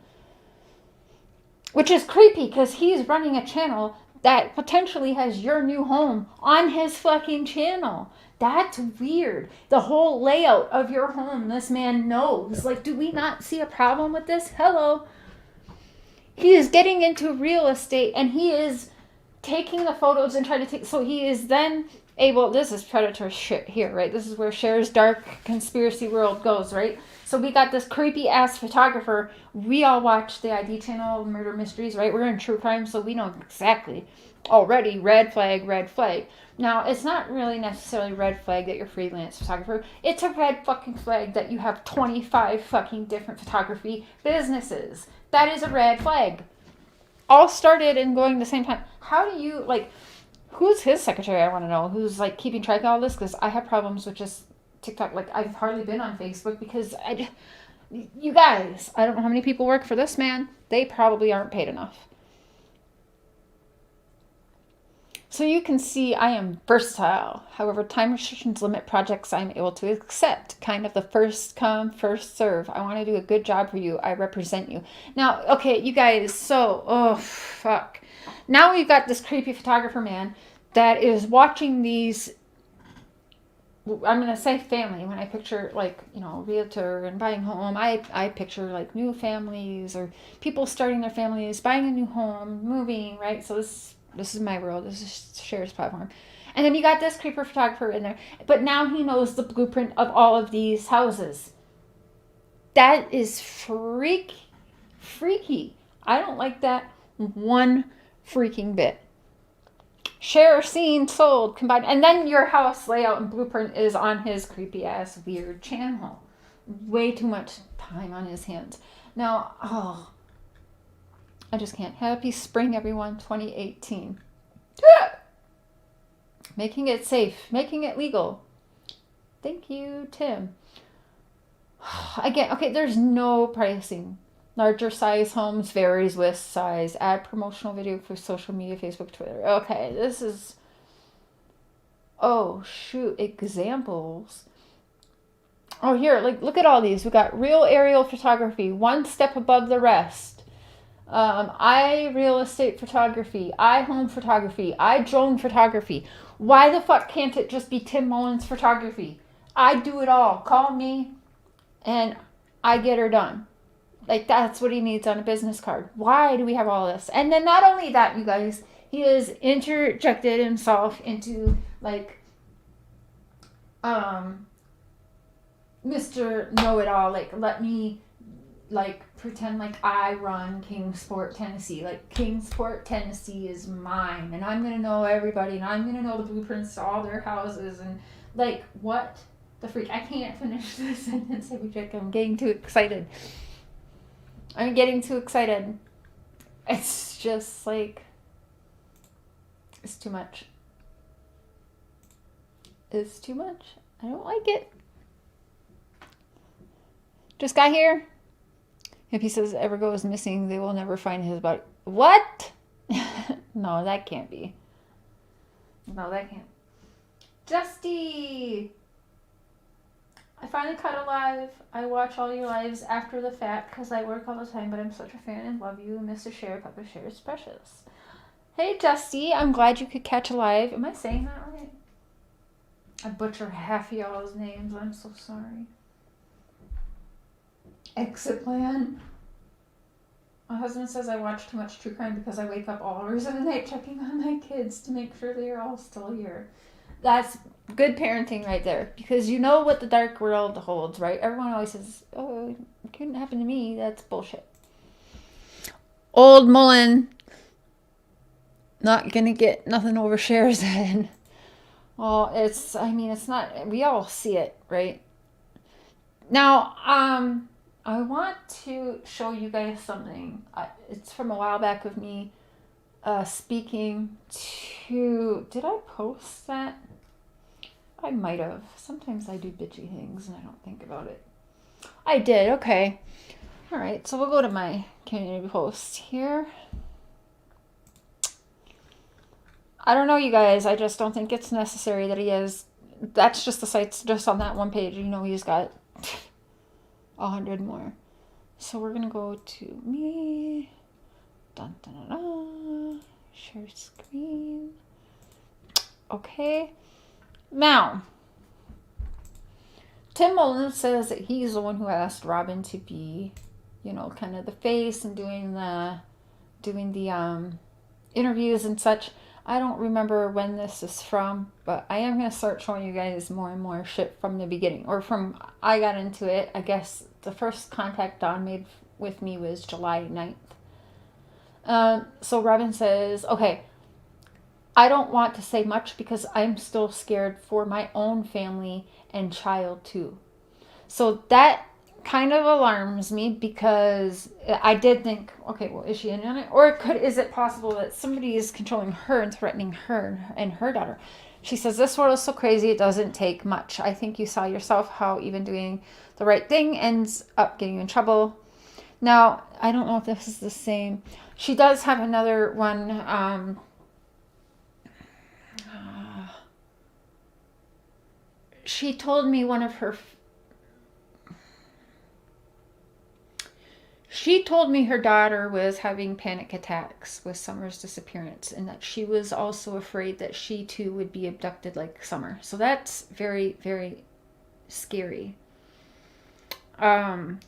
Which is creepy because he's running a channel that potentially has your new home on his fucking channel. That's weird. The whole layout of your home, this man knows. Like, do we not see a problem with this? Hello. He is getting into real estate and he is taking the photos and trying to take, so he is then able, this is predator shit here, right? This is where Cher's dark conspiracy world goes, right? So we got this creepy ass photographer. We all watch the ID channel, murder mysteries, right? We're in true crime, so we know exactly already red flag, red flag. Now, it's not really necessarily red flag that you're a freelance photographer. It's a red fucking flag that you have 25 fucking different photography businesses. That is a red flag. All started and going at the same time. How do you, like, who's his secretary? I want to know. Who's, like, keeping track of all this? Because I have problems with just TikTok. Like, I've hardly been on Facebook because you guys, I don't know how many people work for this man. They probably aren't paid enough. So you can see I am versatile. However, time restrictions limit projects I'm able to accept. Kind of the first come, first serve. I want to do a good job for you. I represent you. Now, okay, you guys, so, oh, fuck. Now we've got this creepy photographer man that is watching these, I'm going to say family. When I picture, like, you know, realtor and buying home, I picture, like, new families or people starting their families, buying a new home, moving, right? So this is my world. This is Cher's platform. And then you got this creeper photographer in there. But now he knows the blueprint of all of these houses. That is freaky. I don't like that one freaking bit. Share, seen, sold, combined. And then your house layout and blueprint is on his creepy ass weird channel. Way too much time on his hands. Now, oh, I just can't. Happy spring, everyone, 2018. Making it safe, making it legal. Thank you, Tim. Again, okay, there's no pricing. Larger size homes varies with size. Add promotional video for social media, Facebook, Twitter. Okay, this is, oh, shoot, examples. Oh, here, like, look at all these. We got real aerial photography, one step above the rest. I real estate photography, I home photography, I drone photography. Why the fuck can't it just be Tim Mullens photography? I do it all. Call me and I get her done. Like, that's what he needs on a business card. Why do we have all this? And then not only that, you guys, he has interjected himself into, like, Mr. Know-It-All. Like, let me, like, pretend like I run Kingsport, Tennessee. Like, Kingsport, Tennessee is mine. And I'm going to know everybody. And I'm going to know the blueprints to all their houses. And, like, what the freak? I can't finish this sentence every check. I'm getting too excited. It's just, like, it's too much. It's too much. I don't like it. Just got here. If he says ever goes missing, they will never find his body. What? No, that can't be. No, that can't. Justy! I finally caught a live. I watch all your lives after the fact because I work all the time, but I'm such a fan and love you. Mr. Cher, Papa Cher is precious. Hey, Justy. I'm glad you could catch a live. Am I saying that right? I butcher half of y'all's names. I'm so sorry. Exit plan. My husband says I watch too much true crime because I wake up all hours of the night checking on my kids to make sure they are all still here. That's good parenting right there, because you know what the dark world holds, right? Everyone always says, oh, it couldn't happen to me. That's bullshit. Old Mullen. Not gonna get nothing over Cher's head. Well, it's not, we all see it, right? Now, I want to show you guys something. It's from a while back of me speaking to, did I post that? I might have. Sometimes I do bitchy things and I don't think about it. I did. Okay. All right. So we'll go to my community post here. I don't know, you guys. I just don't think it's necessary that he has. That's just the sites just on that one page. You know, he's got 100 more. So we're gonna go to me. Dun, dun, dun, dun. Share screen. Okay. Now, Tim Mullens says that he's the one who asked Robin to be, you know, kind of the face and doing the interviews and such. I don't remember when this is from, but I am going to start showing you guys more and more shit from the beginning. Or from, I got into it, I guess the first contact Dawn made with me was July 9th. So Robin says, okay, I don't want to say much because I'm still scared for my own family and child too. So that kind of alarms me because I did think, okay, well, is she in on it? Or is it possible that somebody is controlling her and threatening her and her daughter? She says, this world is so crazy, it doesn't take much. I think you saw yourself how even doing the right thing ends up getting you in trouble. Now, I don't know if this is the same. She does have another one. She told me her daughter was having panic attacks with Summer's disappearance, and that she was also afraid that she too would be abducted like Summer. So that's very, very scary. And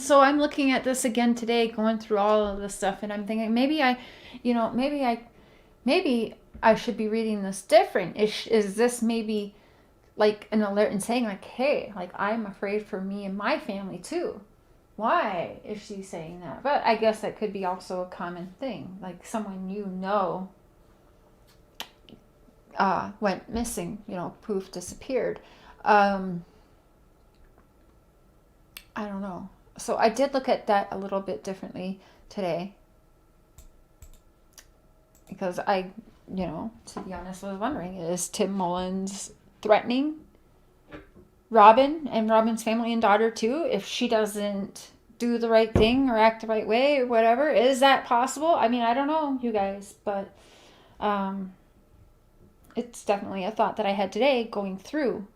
so I'm looking at this again today, going through all of this stuff, and I'm thinking maybe I should be reading this different. Is this maybe like an alert and saying like, hey, like I'm afraid for me and my family too. Why is she saying that? But I guess that could be also a common thing. Like someone you know went missing, you know, poof, disappeared. I don't know. So I did look at that a little bit differently today. Because I, you know, to be honest, I was wondering, is Tim Mullens threatening Robin and Robin's family and daughter too if she doesn't do the right thing or act the right way or whatever? Is that possible? I mean, I don't know, you guys, but it's definitely a thought that I had today going through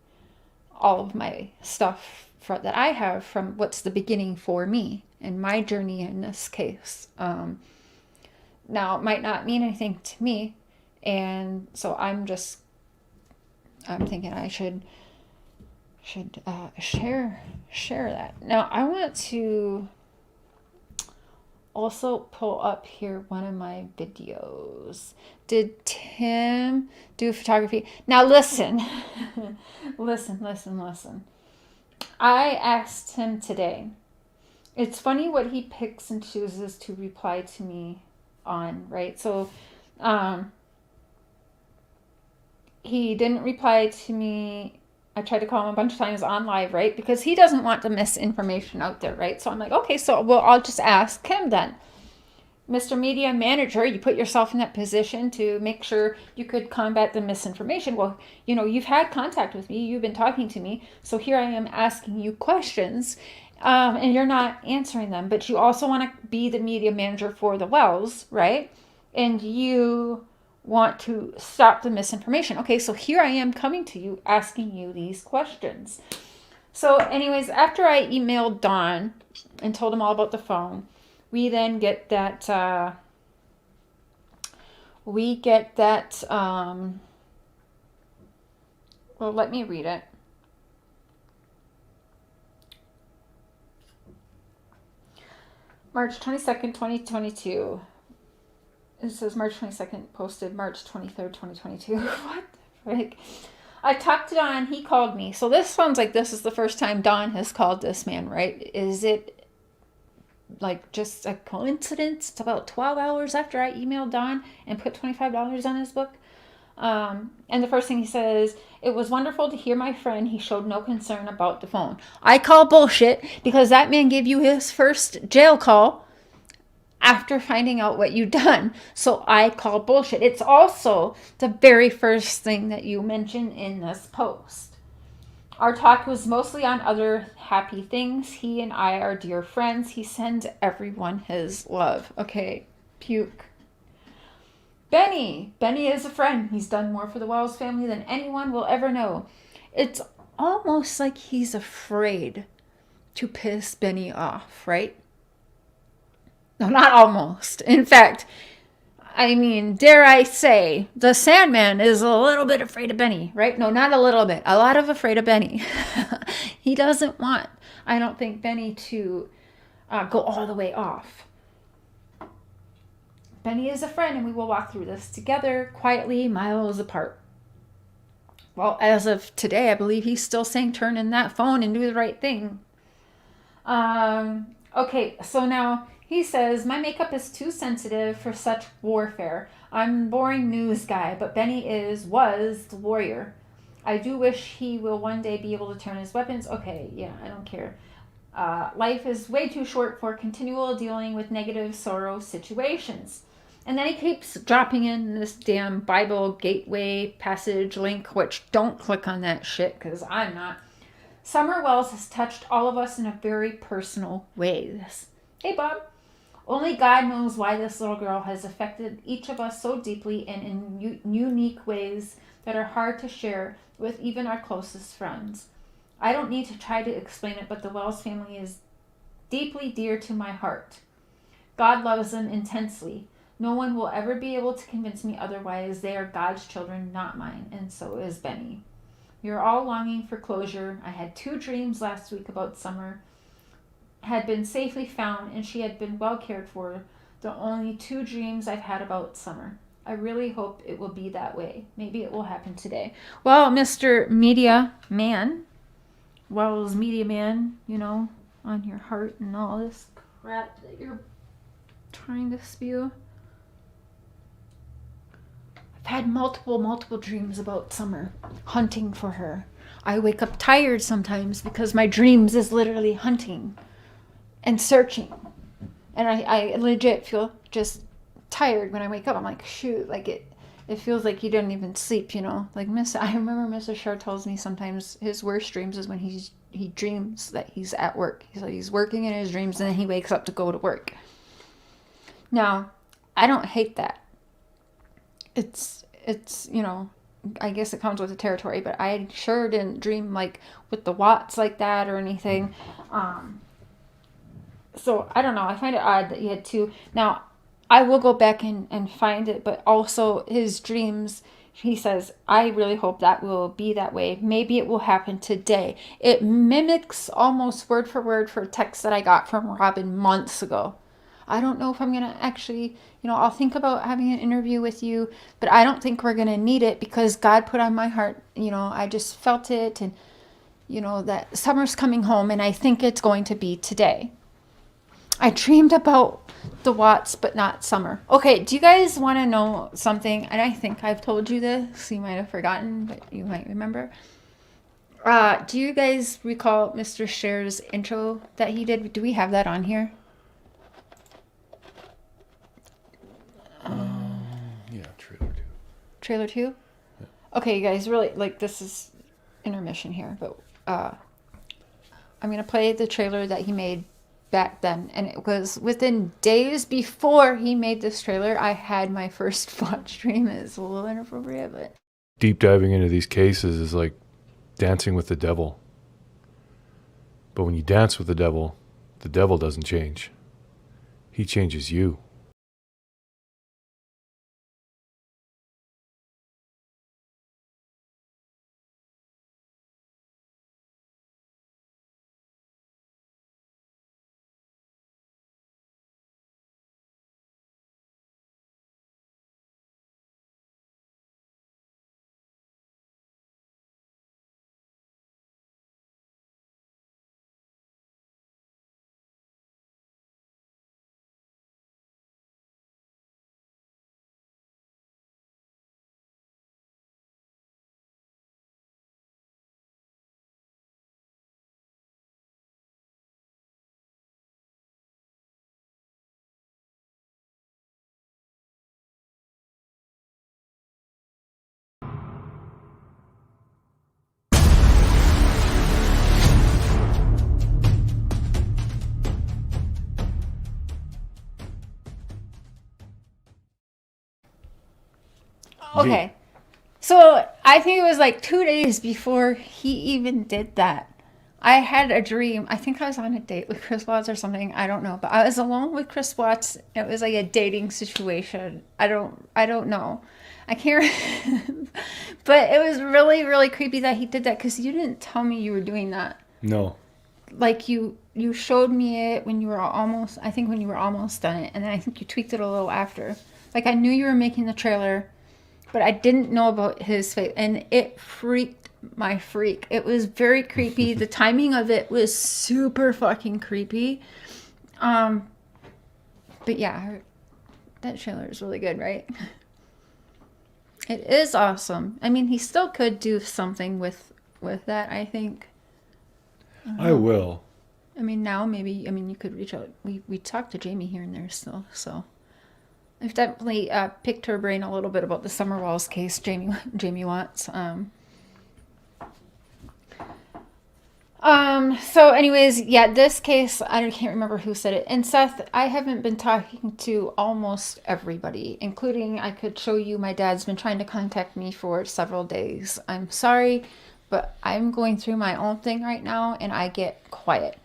all of my stuff that I have from what's the beginning for me and my journey in this case. Now, it might not mean anything to me, and so I'm thinking I should share that. Now, I want to also pull up here one of my videos. Did Tim do photography? Now, listen. listen. I asked him today. It's funny what he picks and chooses to reply to me on, right? So he didn't reply to me. I tried to call him a bunch of times on live, right? Because he doesn't want the misinformation out there, right? So I'm like, okay, so well, I'll just ask him then. Mr. Media Manager, you put yourself in that position to make sure you could combat the misinformation. Well, you know, you've had contact with me. You've been talking to me. So here I am asking you questions. And you're not answering them, but you also want to be the media manager for the Wells, right? And you want to stop the misinformation. Okay, so here I am coming to you, asking you these questions. So anyways, after I emailed Don and told him all about the phone, we then get that, well, let me read it. March 22nd, 2022. It says March 22nd, posted March 23rd, 2022. What the frick? I talked to Don, he called me. So this sounds like this is the first time Don has called this man, right? Is it like just a coincidence? It's about 12 hours after I emailed Don and put $25 on his book. And the first thing he says, it was wonderful to hear my friend. He showed no concern about the phone. I call bullshit because that man gave you his first jail call after finding out what you've done. So I call bullshit. It's also the very first thing that you mention in this post. Our talk was mostly on other happy things. He and I are dear friends. He sends everyone his love. Okay, puke. Benny. Benny is a friend. He's done more for the Wells family than anyone will ever know. It's almost like he's afraid to piss Benny off, right? No, not almost. In fact, I mean, dare I say, the Sandman is a little bit afraid of Benny, right? No, not a little bit. A lot of afraid of Benny. He doesn't want, I don't think, Benny to go all the way off. Benny is a friend, and we will walk through this together, quietly, miles apart. Well, as of today, I believe he's still saying turn in that phone and do the right thing. Okay, so now he says, my makeup is too sensitive for such warfare. I'm boring news guy, but Benny was the warrior. I do wish he will one day be able to turn his weapons. Okay, yeah, I don't care. Life is way too short for continual dealing with negative sorrow situations. And then he keeps dropping in this damn Bible gateway passage link, which don't click on that shit because I'm not. Summer Wells has touched all of us in a very personal way. Hey, Bob. Only God knows why this little girl has affected each of us so deeply and in unique ways that are hard to share with even our closest friends. I don't need to try to explain it, but the Wells family is deeply dear to my heart. God loves them intensely. No one will ever be able to convince me otherwise. They are God's children, not mine, and so is Benny. We are all longing for closure. I had 2 dreams last week about Summer. Had been safely found, and she had been well cared for. The only 2 dreams I've had about Summer. I really hope it will be that way. Maybe it will happen today. Well, Mr. Media Man, Wells Media Man, you know, on your heart and all this crap that you're trying to spew. I've had multiple dreams about Summer, hunting for her. I wake up tired sometimes because my dreams is literally hunting and searching. And I legit feel just tired when I wake up. I'm like, shoot, like it feels like you didn't even sleep, you know? Like I remember Mr. Shar tells me sometimes his worst dreams is when he dreams that he's at work. He's like he's working in his dreams and then he wakes up to go to work. Now, I don't hate that. It's you know, I guess it comes with the territory, but I sure didn't dream like with the Watts like that or anything. So I don't know. I find it odd that he had 2. Now, I will go back and find it, but also his dreams, he says, I really hope that will be that way. Maybe it will happen today. It mimics almost word for word for a text that I got from Robin months ago. I don't know if I'm going to actually, you know, I'll think about having an interview with you, but I don't think we're going to need it because God put on my heart, you know, I just felt it and, you know, that Summer's coming home and I think it's going to be today. I dreamed about the Watts, but not Summer. Okay, do you guys want to know something? And I think I've told you this. You might have forgotten, but you might remember. Do you guys recall Mr. Scher's intro that he did? Do we have that on here? Yeah, trailer 2. Trailer 2? Yeah. Okay, you guys, really, like, this is intermission here, but I'm going to play the trailer that he made back then, and it was within days before he made this trailer. I had my first watch dream. It's a little inappropriate, but Deep diving into these cases is like dancing with the devil. But when you dance with the devil doesn't change. He changes you. Okay. So I think it was like 2 days before he even did that. I had a dream. I think I was on a date with Chris Watts or something. I don't know. But I was alone with Chris Watts. It was like a dating situation. I don't know. I can't but it was really, really creepy that he did that because you didn't tell me you were doing that. No. Like you showed me it when you were almost done it, and then I think you tweaked it a little after. Like I knew you were making the trailer, but I didn't know about his face, and it freaked my freak. It was very creepy. The timing of it was super fucking creepy. But yeah, that trailer is really good, right? It is awesome. I mean, he still could do something with that, I think. I will. I mean, now maybe, I mean, you could reach out. We talked to Jamie here and there still, so. I've definitely picked her brain a little bit about the Summer Walls case Jamie wants. So anyways, yeah, this case, I can't remember who said it. And Seth, I haven't been talking to almost everybody, including I could show you my dad's been trying to contact me for several days. I'm sorry, but I'm going through my own thing right now and I get quiet.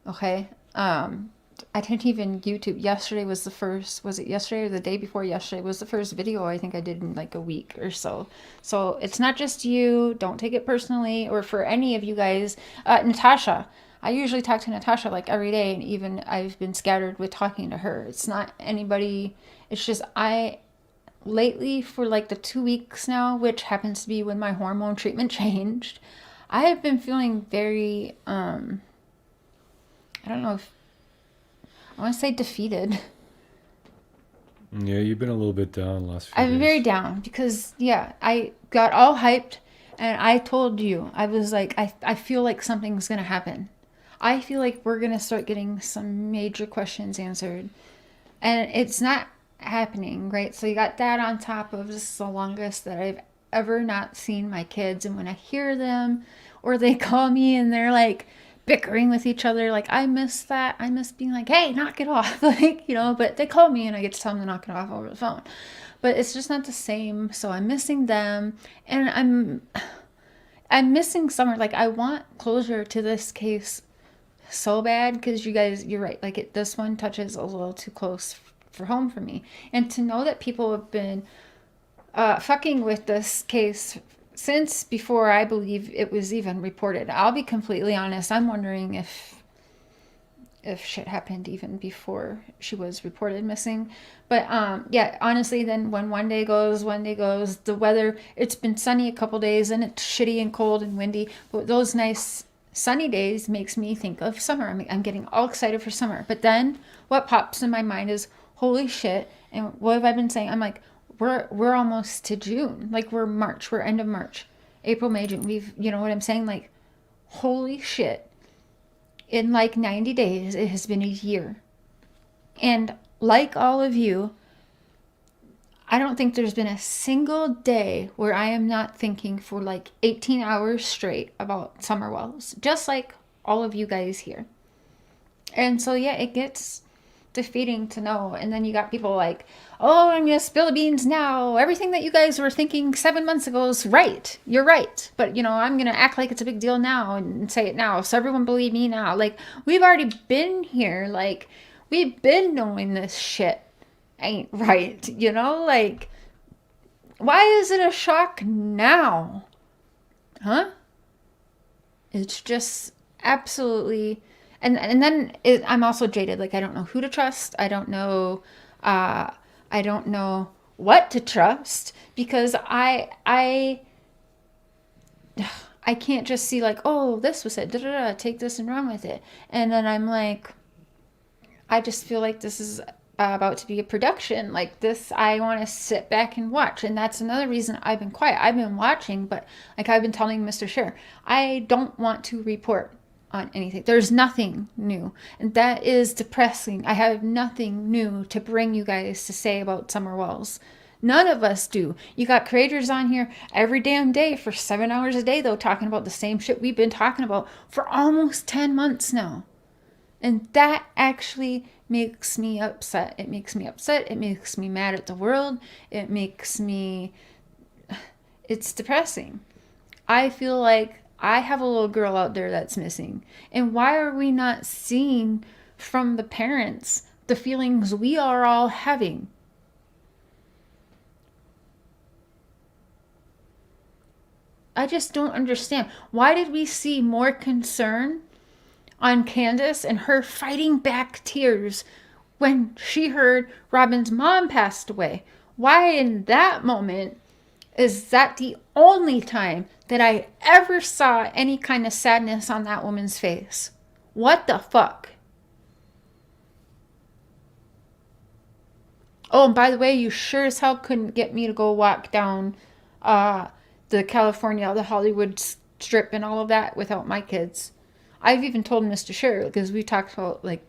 Okay? I didn't even YouTube. Yesterday was the first, was it yesterday or the day before yesterday was the first video I think I did in like a week or so. So it's not just you. Don't take it personally, or for any of you guys. Natasha. I usually talk to Natasha like every day, and even I've been scattered with talking to her. It's not anybody. It's just lately for like the 2 weeks now, which happens to be when my hormone treatment changed, I have been feeling very, I don't know if, I want to say defeated. Yeah, you've been a little bit down last few I've been days. very down because, yeah, I got all hyped and I told you, I was like, I feel like something's going to happen. I feel like we're going to start getting some major questions answered. And it's not happening, right? So you got that on top of, this is the longest that I've ever not seen my kids. And when I hear them or they call me and they're like, bickering with each other, like I miss that. I miss being like, hey, knock it off. Like, you know, but they call me and I get to tell them to knock it off over the phone. But it's just not the same. So I'm missing them, and I'm missing Summer. Like I want closure to this case so bad because you guys, you're right. Like this one touches a little too close for home for me. And to know that people have been fucking with this case since before I believe it was even reported. I'll be completely honest. I'm wondering if shit happened even before she was reported missing. But yeah, honestly, then when one day goes, the weather, it's been sunny a couple days and it's shitty and cold and windy. But those nice sunny days makes me think of summer. I'm getting all excited for summer. But then what pops in my mind is, holy shit. And what have I been saying? I'm like, we're almost to June. Like we're March. We're end of March. April, May, June. You know what I'm saying? Like, holy shit. In like 90 days, it has been a year. And like all of you, I don't think there's been a single day where I am not thinking for like 18 hours straight about Summer Wells. Just like all of you guys here. And so, yeah, it gets defeating to know. And then you got people like, oh, I'm gonna spill the beans now, everything that you guys were thinking 7 months ago is right, you're right, but you know, I'm gonna act like it's a big deal now and say it now so everyone believe me now. Like we've already been here, like we've been knowing this shit ain't right, you know? Like why is it a shock now? It's just absolutely. And then I'm also jaded. Like, I don't know who to trust. I don't know what to trust because I can't just see like, oh, this was it. Take this and run with it. And then I'm like, I just feel like this is about to be a production. Like this, I want to sit back and watch. And that's another reason I've been quiet. I've been watching, but like I've been telling Mr. Scher, I don't want to report on anything. There's nothing new, and that is depressing. I have nothing new to bring you guys to say about Summer Wells. None of us do. You got creators on here every damn day for 7 hours a day though, talking about the same shit we've been talking about for almost 10 months now. And that actually makes me upset. It makes me upset. It makes me mad at the world. It makes me It's depressing. I feel like I have a little girl out there that's missing. And why are we not seeing from the parents the feelings we are all having? I just don't understand. Why did we see more concern on Candus and her fighting back tears when she heard Robin's mom passed away? Why in that moment is that the only time that I ever saw any kind of sadness on that woman's face? What the fuck? Oh, and by the way, you sure as hell couldn't get me to go walk down the California, the Hollywood strip and all of that without my kids. I've even told Mr. Sher, because we talked about like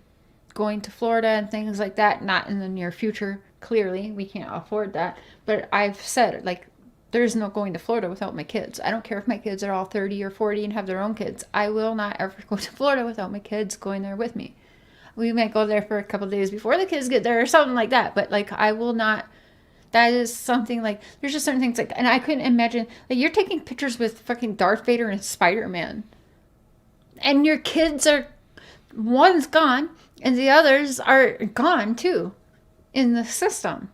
going to Florida and things like that, not in the near future. Clearly, we can't afford that. But I've said, like, there's no going to Florida without my kids. I don't care if my kids are all 30 or 40 and have their own kids. I will not ever go to Florida without my kids going there with me. We might go there for a couple of days before the kids get there or something like that. But, like, I will not. That is something, like, there's just certain things, like, and I couldn't imagine, like, you're taking pictures with fucking Darth Vader and Spider-Man. And your kids are, one's gone, and the others are gone, too, in the system.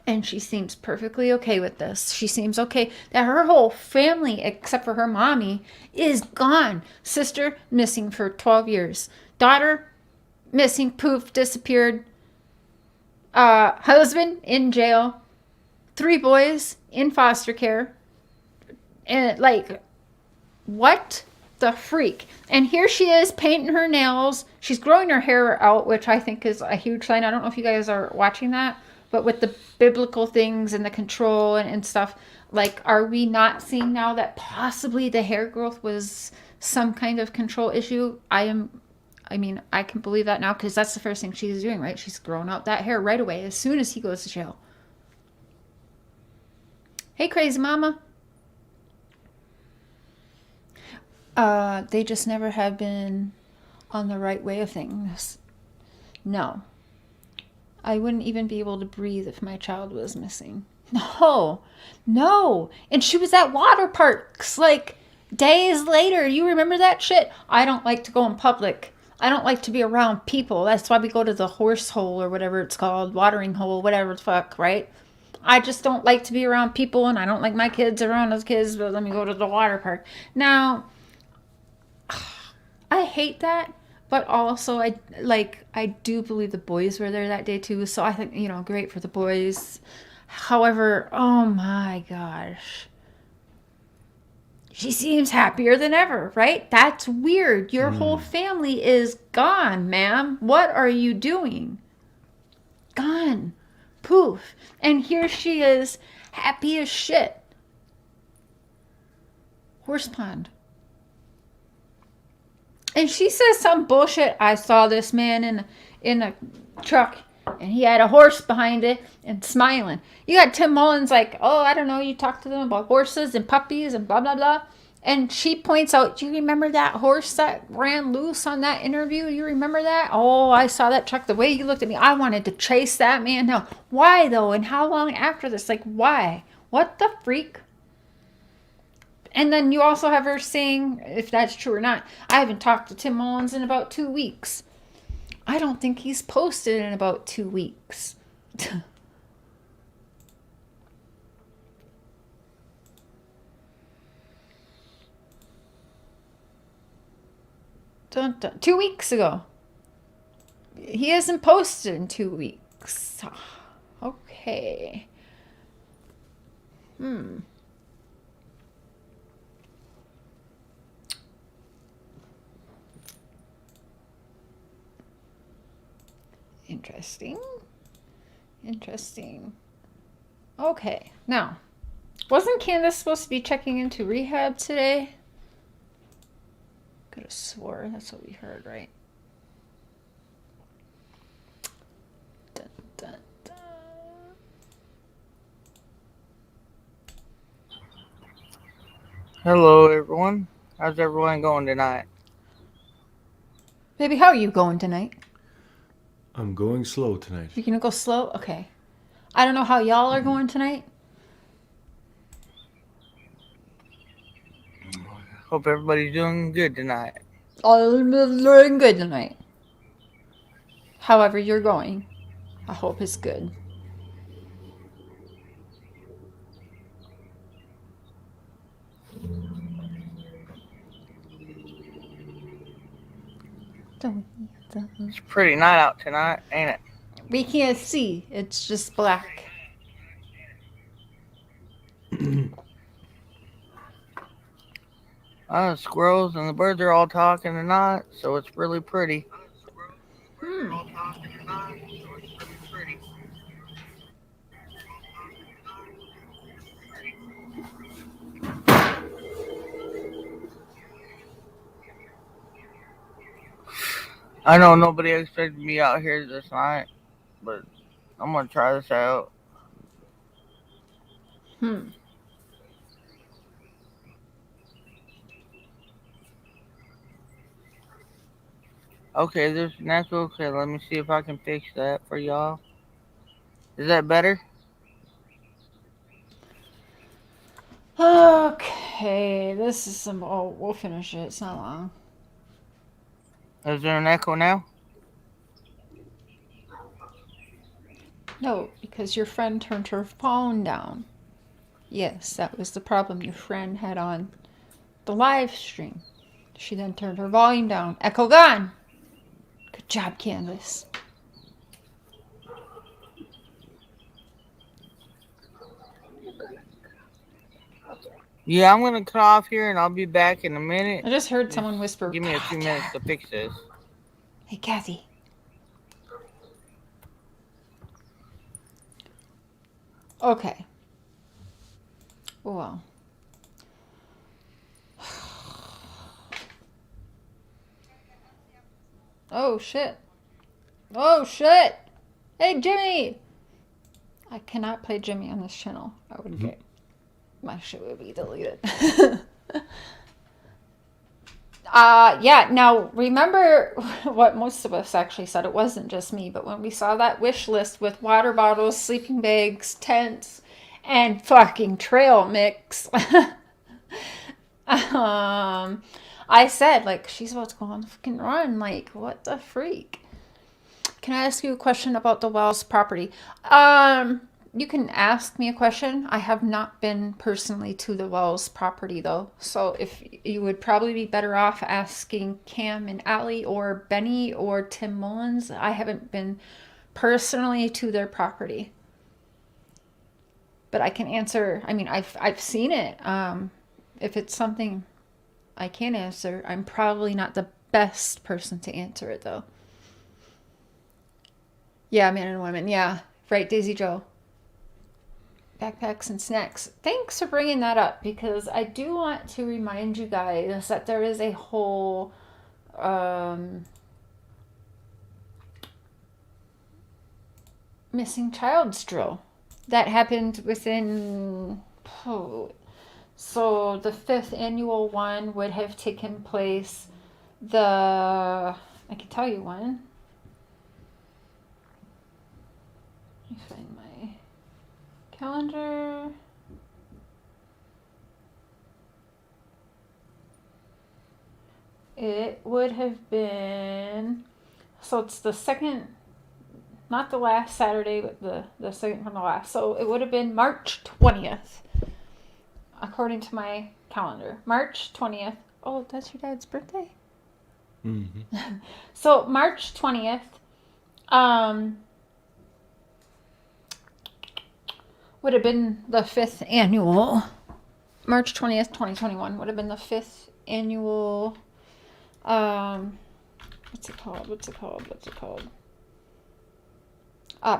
And she seems perfectly okay with this. She seems okay that her whole family, except for her mommy, is gone. Sister, missing for 12 years. Daughter, missing, poof, disappeared. Husband, in jail. 3 boys, in foster care. And, like, what the freak? And here she is painting her nails. She's growing her hair out, which I think is a huge sign. I don't know if you guys are watching that. But with the biblical things and the control and stuff, like, are we not seeing now that possibly the hair growth was some kind of control issue? I can believe that now, because that's the first thing she's doing, right? She's growing out that hair right away as soon as he goes to jail. Hey, crazy mama. They just never have been on the right way of things. No. I wouldn't even be able to breathe if my child was missing. No. And she was at water parks, like, days later. You remember that shit? I don't like to go in public. I don't like to be around people. That's why we go to the horse hole or whatever it's called, watering hole, whatever the fuck, right? I just don't like to be around people, and I don't like my kids around those kids, but let me go to the water park. Now, I hate that. But also, I do believe the boys were there that day too. So I think, great for the boys. However, oh my gosh. She seems happier than ever, right? That's weird. Your whole family is gone, ma'am. What are you doing? Gone. Poof. And here she is, happy as shit. Horse pond. And she says some bullshit. I saw this man in a truck, and he had a horse behind it and smiling. You got Tim Mullens like, oh, I don't know, you talk to them about horses and puppies and blah, blah, blah. And she points out, do you remember that horse that ran loose on that interview? You remember that? Oh, I saw that truck. The way you looked at me, I wanted to chase that man down. Why, though? And how long after this? Like, why? What the freak? And then you also have her saying, if that's true or not, I haven't talked to Tim Mullens in about 2 weeks. I don't think he's posted in about 2 weeks. Dun, dun. 2 weeks ago. He hasn't posted in 2 weeks. Okay. Interesting. Okay, now, wasn't Candus supposed to be checking into rehab today? Could have swore that's what we heard, right? Dun, dun, dun. Hello, everyone. How's everyone going tonight? Baby, how are you going tonight? I'm going slow tonight. You gonna go slow? Okay. I don't know how y'all are going tonight. Hope everybody's doing good tonight. I'm doing good tonight. However you're going, I hope it's good. It's a pretty night out tonight, ain't it? We can't see. It's just black. The squirrels and the birds are all talking tonight, so it's really pretty. I know nobody expected me out here this night, but I'm gonna try this out. Okay, there's an echo. Okay, let me see if I can fix that for y'all. Is that better? Okay, this is some. Oh, we'll finish it. It's not long. Is there an echo now? No, because your friend turned her phone down. Yes, that was the problem your friend had on the live stream. She then turned her volume down. Echo gone. Good job, Candus. Yeah, I'm gonna cut off here and I'll be back in a minute. I just heard someone whisper. Give me a few minutes to fix this. Hey, Kathy. Okay. Well. Oh, shit. Oh, shit. Hey, Jimmy. I cannot play Jimmy on this channel. I would get... My shit would be deleted. Yeah, now remember what most of us actually said. It wasn't just me, but when we saw that wish list with water bottles, sleeping bags, tents, and fucking trail mix, I said, like, she's about to go on the fucking run. Like, what the freak? Can I ask you a question about the Wells property? You can ask me a question. I have not been personally to the Wells property though. So if you would probably be better off asking Cam and Allie or Benny or Tim Mullens. I haven't been personally to their property. But I can answer. I mean, I've seen it. If it's something I can answer, I'm probably not the best person to answer it though. Yeah, man and women. Yeah. Right, Daisy Joe. Backpacks and snacks. Thanks for bringing that up because I do want to remind you guys that there is a whole missing child's drill that happened within so the 5th annual one would have taken place I can tell you when. Let me find my calendar. It would have been, so it's the second, not the last Saturday, but the second from the last. So it would have been March 20th, according to my calendar. March 20th. Oh, that's your dad's birthday? Mm-hmm. So March 20th, would have been the 5th annual. March 20th, 2021 would have been the 5th annual. What's it called?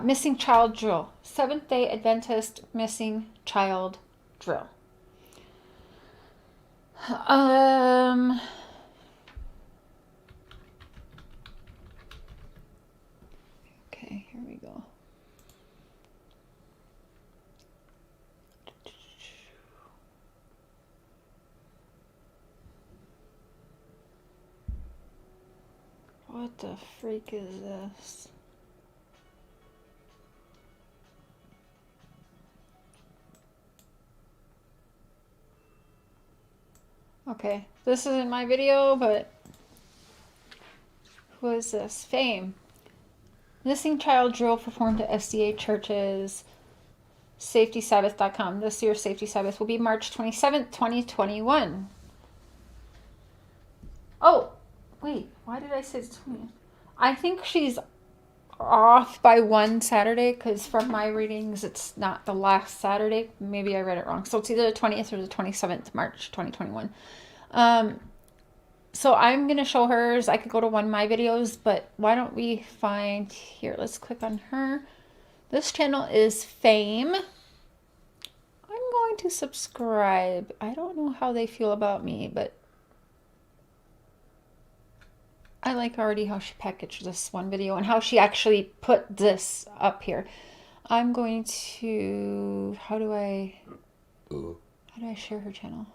Missing child drill. Seventh-day Adventist missing child drill. Okay, here we go. What the freak is this? Okay, this isn't my video, but who is this? Fame. Missing child drill performed at SDA churches. SafetySabbath.com. This year's Safety Sabbath will be March 27th, 2021. Oh, wait. Why did I say 20? I think she's off by one Saturday because from my readings, it's not the last Saturday. Maybe I read it wrong. So it's either the 20th or the 27th, March 2021. So I'm going to show hers. I could go to one of my videos, but why don't we find here? Let's click on her. This channel is Fame. I'm going to subscribe. I don't know how they feel about me, but I like already how she packaged this one video and how she actually put this up here. I'm going to, how do I share her channel?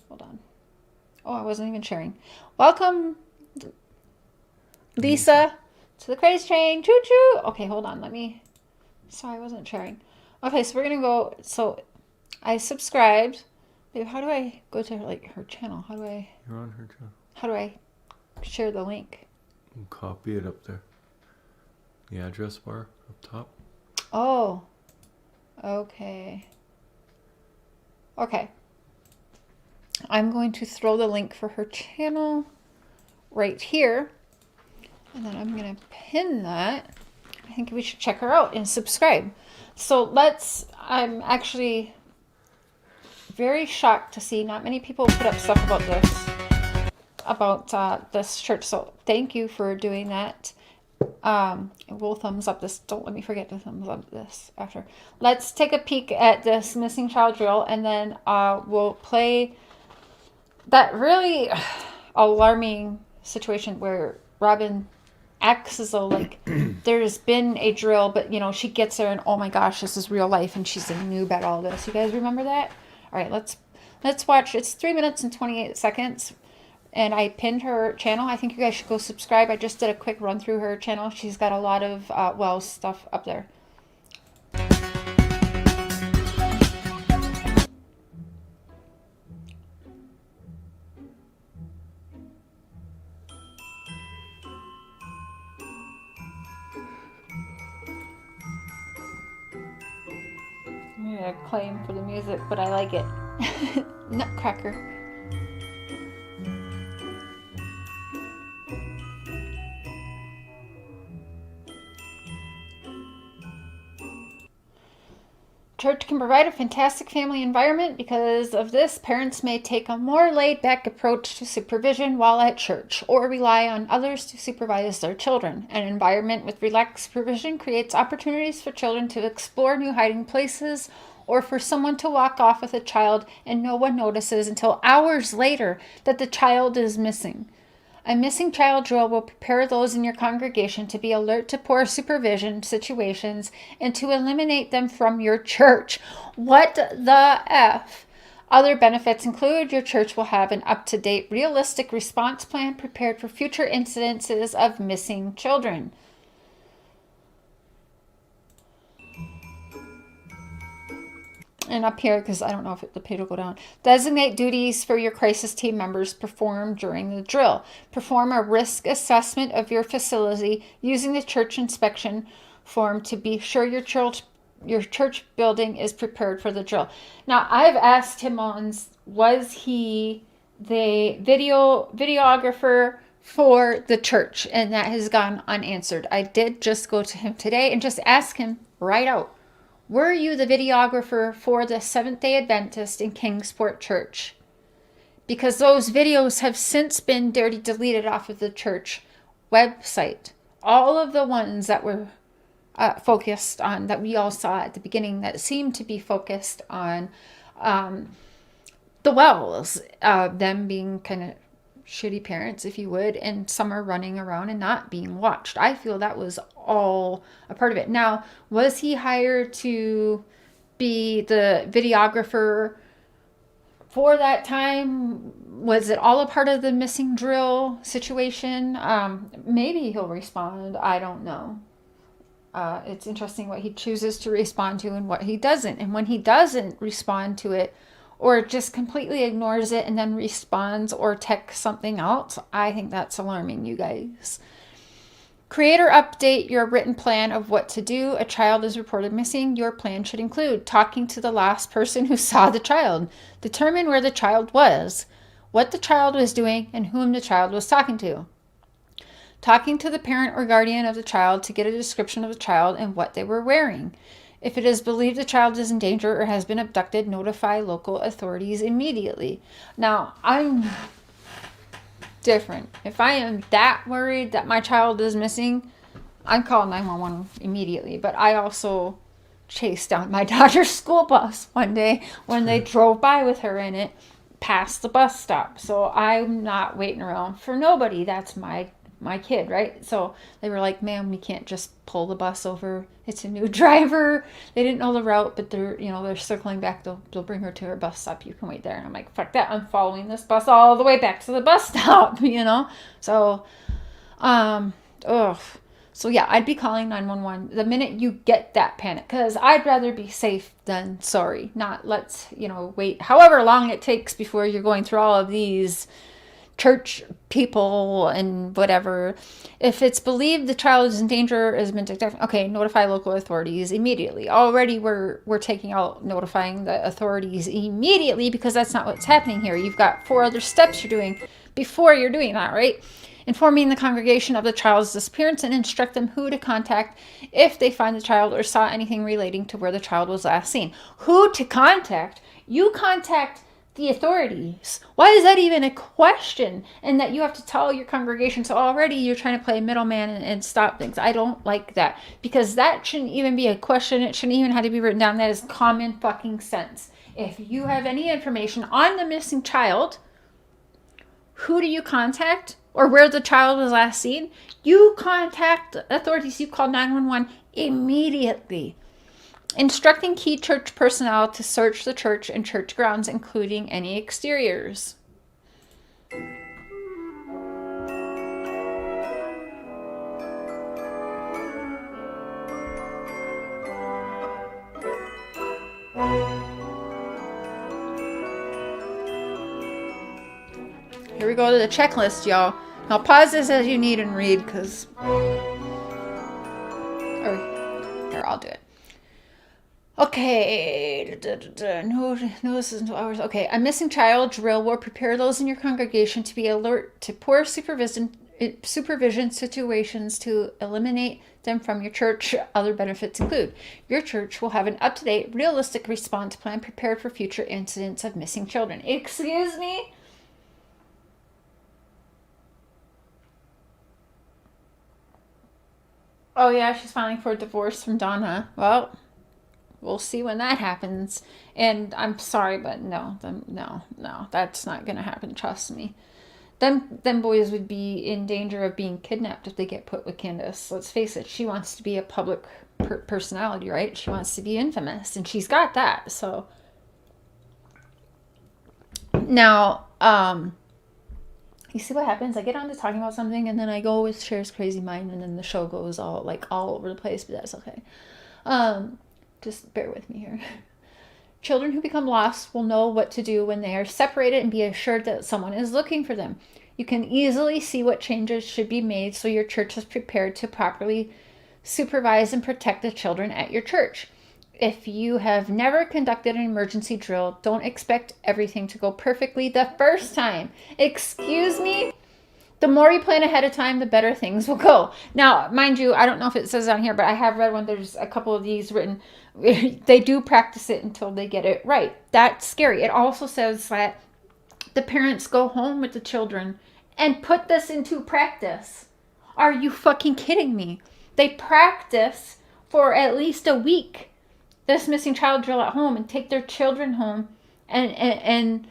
Hold on. Oh, I wasn't even sharing. Welcome, Lisa, to the Crazy Train. Choo choo. Okay, hold on. Sorry, I wasn't sharing. Okay, so we're going to go. So I subscribed. Babe, how do I go to her channel? You're on her channel. How do I share the link? Copy it up there. The address bar up top. Oh, okay. Okay. I'm going to throw the link for her channel right here. And then I'm going to pin that. I think we should check her out and subscribe. So I'm actually very shocked to see not many people put up stuff about this church. So thank you for doing that. We'll thumbs up this. Don't let me forget to thumbs up this after. Let's take a peek at this missing child drill, and then we'll play that really alarming situation where Robin acts as though like there's been a drill, but she gets there and oh my gosh, this is real life, and she's a noob at all this. You guys remember that? All right, let's watch. It's 3 minutes and 28 seconds. And I pinned her channel. I think you guys should go subscribe. I just did a quick run through her channel. She's got a lot of, stuff up there. I'm going to claim for the music, but I like it. Nutcracker. Church can provide a fantastic family environment. Because of this, parents may take a more laid-back approach to supervision while at church, or rely on others to supervise their children. An environment with relaxed supervision creates opportunities for children to explore new hiding places, or for someone to walk off with a child and no one notices until hours later that the child is missing. A missing child drill will prepare those in your congregation to be alert to poor supervision situations and to eliminate them from your church. What the F? Other benefits include your church will have an up-to-date, realistic response plan prepared for future incidences of missing children. And up here, because I don't know if the page will go down. Designate duties for your crisis team members performed during the drill. Perform a risk assessment of your facility using the church inspection form to be sure your church building is prepared for the drill. Now, I've asked him Mullens, was he the videographer for the church? And that has gone unanswered. I did just go to him today and just ask him right out. Were you the videographer for the Seventh-day Adventist in Kingsport Church? Because those videos have since been deleted off of the church website. All of the ones that were focused on, that we all saw at the beginning, that seemed to be focused on the Wells, them being kind of shitty parents, if you would, and some are running around and not being watched. I feel that was all a part of it. Now, was he hired to be the videographer for that time? Was it all a part of the missing drill situation? Maybe he'll respond. I don't know. It's interesting what he chooses to respond to and what he doesn't. And when he doesn't respond to it, or just completely ignores it and then responds or texts something else, I think that's alarming, you guys. Create or update your written plan of what to do. A child is reported missing. Your plan should include talking to the last person who saw the child. Determine where the child was, what the child was doing, and whom the child was talking to. Talking to the parent or guardian of the child to get a description of the child and what they were wearing. If it is believed the child is in danger or has been abducted, notify local authorities immediately. Now, I'm different. If I am that worried that my child is missing, I'm calling 911 immediately. But I also chased down my daughter's school bus one day when they drove by with her in it past the bus stop. So I'm not waiting around for nobody. That's my kid, right? So they were like, ma'am, we can't just pull the bus over. It's a new driver. They didn't know the route, but they're circling back. They'll bring her to her bus stop. You can wait there. And I'm like, fuck that. I'm following this bus all the way back to the bus stop, So, So yeah, I'd be calling 911 the minute you get that panic, because I'd rather be safe than sorry. Not let's, wait however long it takes before you're going through all of these church people and whatever. If it's believed the child is in danger, has been detected, okay, notify local authorities immediately. Already we're taking out notifying the authorities immediately, because that's not what's happening here. You've got 4 other steps you're doing before you're doing that, right? Informing the congregation of the child's disappearance and instruct them who to contact if they find the child or saw anything relating to where the child was last seen. Who to contact? You contact the authorities. Why is that even a question? And that you have to tell your congregation. So already you're trying to play middleman and stop things. I don't like that, because that shouldn't even be a question. It shouldn't even have to be written down. That is common fucking sense. If you have any information on the missing child, who do you contact? Or where the child was last seen? You contact authorities. You call 911 immediately. Instructing key church personnel to search the church and church grounds, including any exteriors. Here we go to the checklist, y'all. Now pause this as you need and read, because... Here, I'll do it. Okay. No, this isn't 2 hours. Okay. A missing child drill will prepare those in your congregation to be alert to poor supervision situations to eliminate them from your church. Other benefits include your church will have an up-to-date, realistic response plan prepared for future incidents of missing children. Excuse me? Oh yeah, she's filing for a divorce from Donna. Well, we'll see when that happens. And I'm sorry, but no, that's not gonna happen. Trust me. Them boys would be in danger of being kidnapped if they get put with Candus. Let's face it, she wants to be a public personality, right? She wants to be infamous, and she's got that. So now, you see what happens? I get on to talking about something, and then I go with Cher's crazy mind, and then the show goes all over the place, but that's okay. Just bear with me here. Children who become lost will know what to do when they are separated and be assured that someone is looking for them. You can easily see what changes should be made so your church is prepared to properly supervise and protect the children at your church. If you have never conducted an emergency drill, don't expect everything to go perfectly the first time. Excuse me? The more you plan ahead of time, the better things will go. Now, mind you, I don't know if it says on here, but I have read one. There's a couple of these written. They do practice it until they get it right. That's scary. It also says that the parents go home with the children and put this into practice. Are you fucking kidding me? They practice for at least a week this missing child drill at home and take their children home and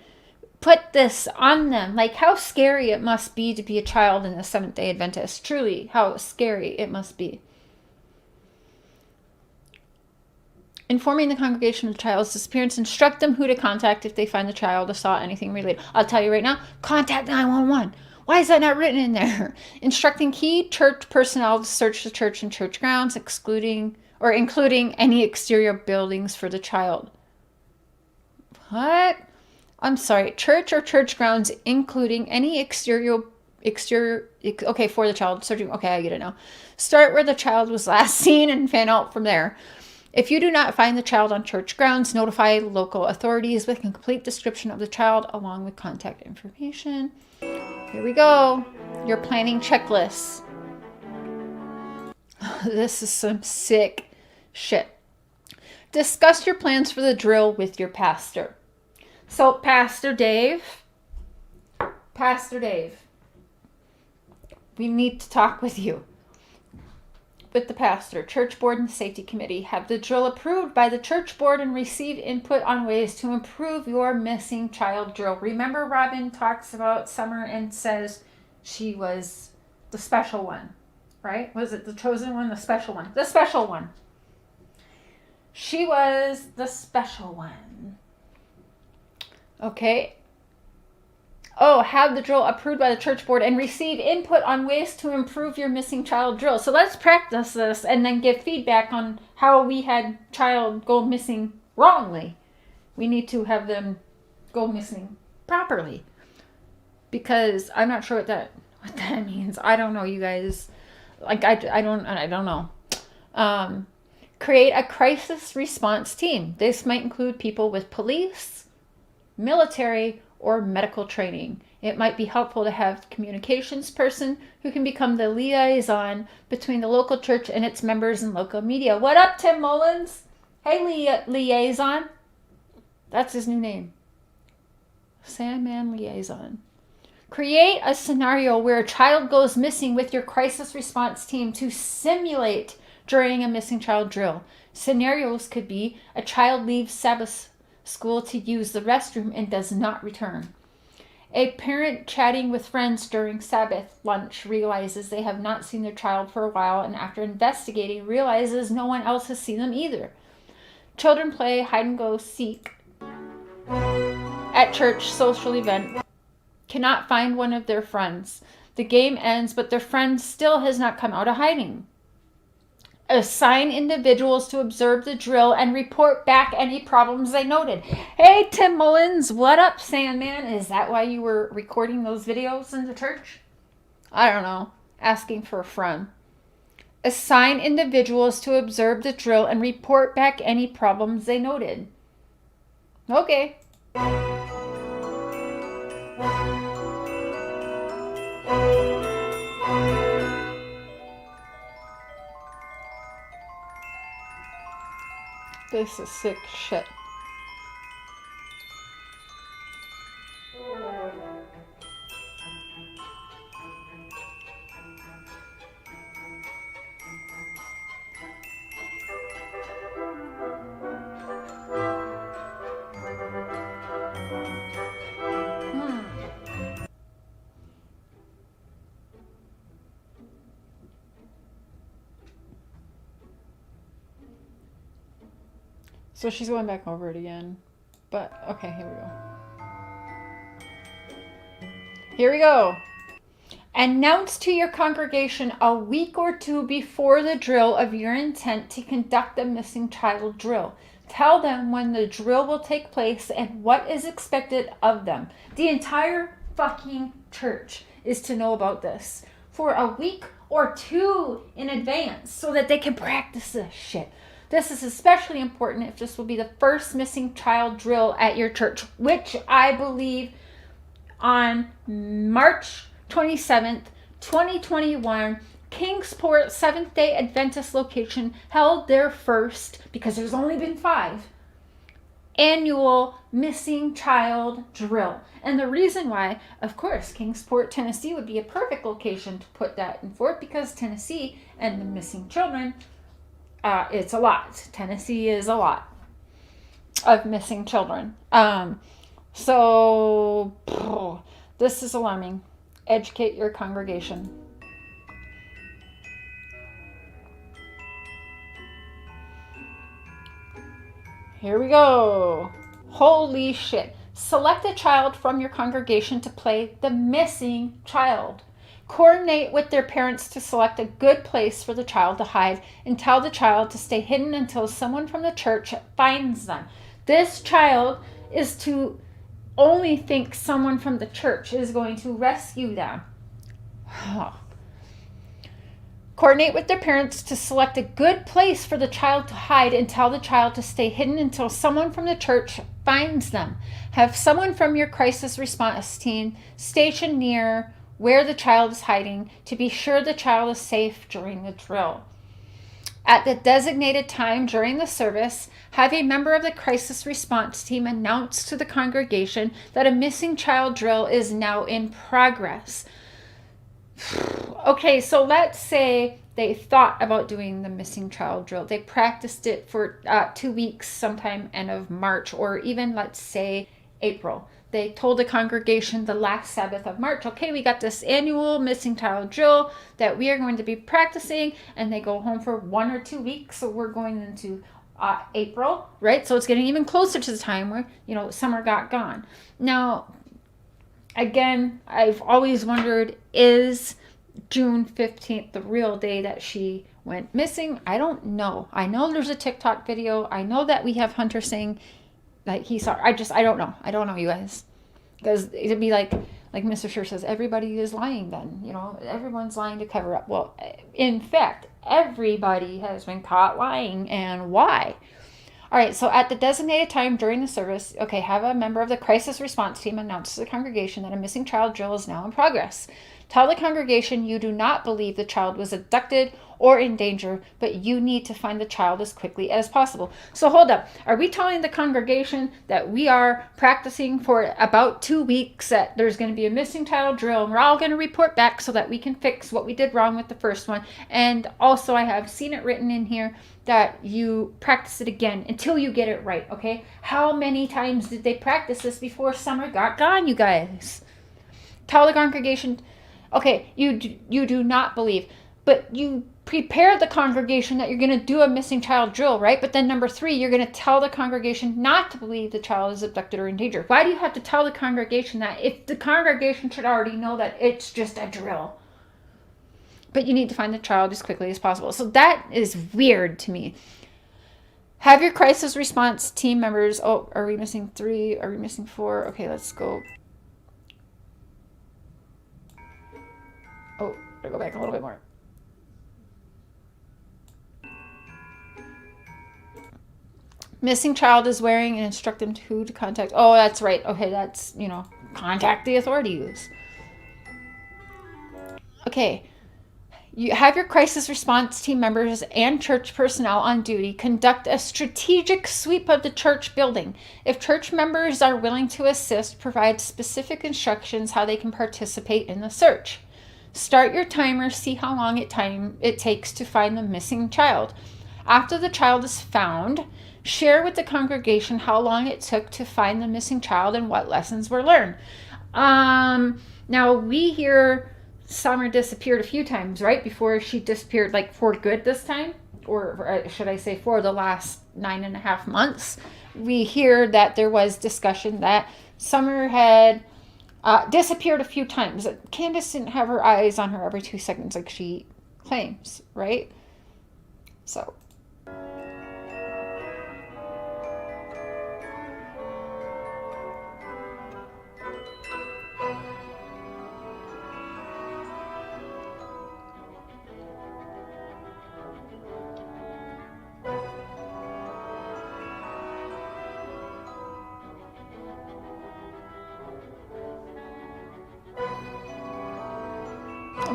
put this on them. Like, how scary it must be to be a child in the Seventh-day Adventist. Truly, how scary it must be. Informing the congregation of the child's disappearance, instruct them who to contact if they find the child or saw anything related. I'll tell you right now, contact 911. Why is that not written in there? Instructing key church personnel to search the church and church grounds, including any exterior buildings for the child. What? church or church grounds, including any exterior, for the child searching. Okay, I get it now. Start where the child was last seen and fan out from there. If you do not find the child on church grounds, notify local authorities with a complete description of the child along with contact information. Here we go. Your planning checklist. This is some sick shit. Discuss your plans for the drill with your pastor. So, Pastor Dave, we need to talk with you. With the pastor, church board, and safety committee. Have the drill approved by the church board and receive input on ways to improve your missing child drill. Remember, Robin talks about Summer and says she was the special one, right? Was it the chosen one? The special one. The special one. She was the special one. Okay. Oh, have the drill approved by the church board and receive input on ways to improve your missing child drill. So let's practice this and then give feedback on how we had child go missing wrongly. We need to have them go missing properly. Because I'm not sure what that means. I don't know, you guys. Like, I don't know. Create a crisis response team. This might include people with police, military, or medical training. It might be helpful to have a communications person who can become the liaison between the local church and its members and local media. What up, Tim Mullens? Hey, liaison. That's his new name. Sandman Liaison. Create a scenario where a child goes missing with your crisis response team to simulate during a missing child drill. Scenarios could be a child leaves Sabbath school to use the restroom and does not return. A parent chatting with friends during Sabbath lunch realizes they have not seen their child for a while and after investigating realizes no one else has seen them either. Children play hide and go seek at church social event, cannot find one of their friends. The game ends, but their friend still has not come out of hiding. Assign individuals to observe the drill and report back any problems they noted. Hey, Tim Mullens, what up, Sandman? Is that why you were recording those videos in the church? I don't know. Asking for a friend. Assign individuals to observe the drill and report back any problems they noted. Okay. This is sick shit. So she's going back over it again. But, okay, here we go. Here we go. Announce to your congregation a week or two before the drill of your intent to conduct the missing child drill. Tell them when the drill will take place and what is expected of them. The entire fucking church is to know about this for a week or two in advance so that they can practice this shit. This is especially important if this will be the first missing child drill at your church, which I believe on March 27th, 2021, Kingsport Seventh-day Adventist location held their first, because there's only been 5, annual missing child drill. And the reason why, of course, Kingsport, Tennessee would be a perfect location to put that in forth, because Tennessee and the missing children, it's a lot. Tennessee is a lot of missing children. So this is alarming. Educate your congregation. Here we go. Holy shit. Select a child from your congregation to play the missing child. Coordinate with their parents to select a good place for the child to hide and tell the child to stay hidden until someone from the church finds them. This child is to only think someone from the church is going to rescue them. Coordinate with their parents to select a good place for the child to hide and tell the child to stay hidden until someone from the church finds them. Have someone from your crisis response team stationed near where the child is hiding to be sure the child is safe during the drill. At the designated time during the service, have a member of the crisis response team announce to the congregation that a missing child drill is now in progress. Okay, so let's say they thought about doing the missing child drill. They practiced it for 2 weeks, sometime end of March, or even let's say April. They told the congregation the last Sabbath of March, okay, we got this annual missing child drill that we are going to be practicing, and they go home for 1 or 2 weeks, so we're going into April, right? So it's getting even closer to the time where, summer got gone. Now, again, I've always wondered, is June 15th the real day that she went missing? I don't know. I know there's a TikTok video. I know that we have Hunter saying like he saw. I don't know. I don't know, you guys. Because it'd be like Mr. Sure says, everybody is lying then. Everyone's lying to cover up. Well, in fact, everybody has been caught lying. And why? All right, so at the designated time during the service, okay, have a member of the crisis response team announce to the congregation that a missing child drill is now in progress. Tell the congregation you do not believe the child was abducted or in danger, but you need to find the child as quickly as possible. So hold up. Are we telling the congregation that we are practicing for about 2 weeks, that there's going to be a missing child drill, and we're all going to report back so that we can fix what we did wrong with the first one? And also, I have seen it written in here that you practice it again until you get it right, okay? How many times did they practice this before summer got gone, you guys? Tell the congregation, okay, you do not believe, but you prepare the congregation that you're going to do a missing child drill, right? But then number 3, you're going to tell the congregation not to believe the child is abducted or in danger. Why do you have to tell the congregation that if the congregation should already know that it's just a drill? But you need to find the child as quickly as possible. So that is weird to me. Have your crisis response team members, oh, are we missing 3? Are we missing 4? Okay, let's go. Oh, I'll go back a little bit more. Missing child is wearing and instruct them to who to contact. Oh, that's right. Okay, that's, contact the authorities. Okay. You have your crisis response team members and church personnel on duty conduct a strategic sweep of the church building. If church members are willing to assist, provide specific instructions how they can participate in the search. Start your timer, see how long it takes to find the missing child. After the child is found, share with the congregation how long it took to find the missing child and what lessons were learned. Now we hear Summer disappeared a few times, right? Before she disappeared, like for good this time, or should I say for the last 9.5 months. We hear that there was discussion that Summer had disappeared a few times. Candus didn't have her eyes on her every 2 seconds like she claims, right? So.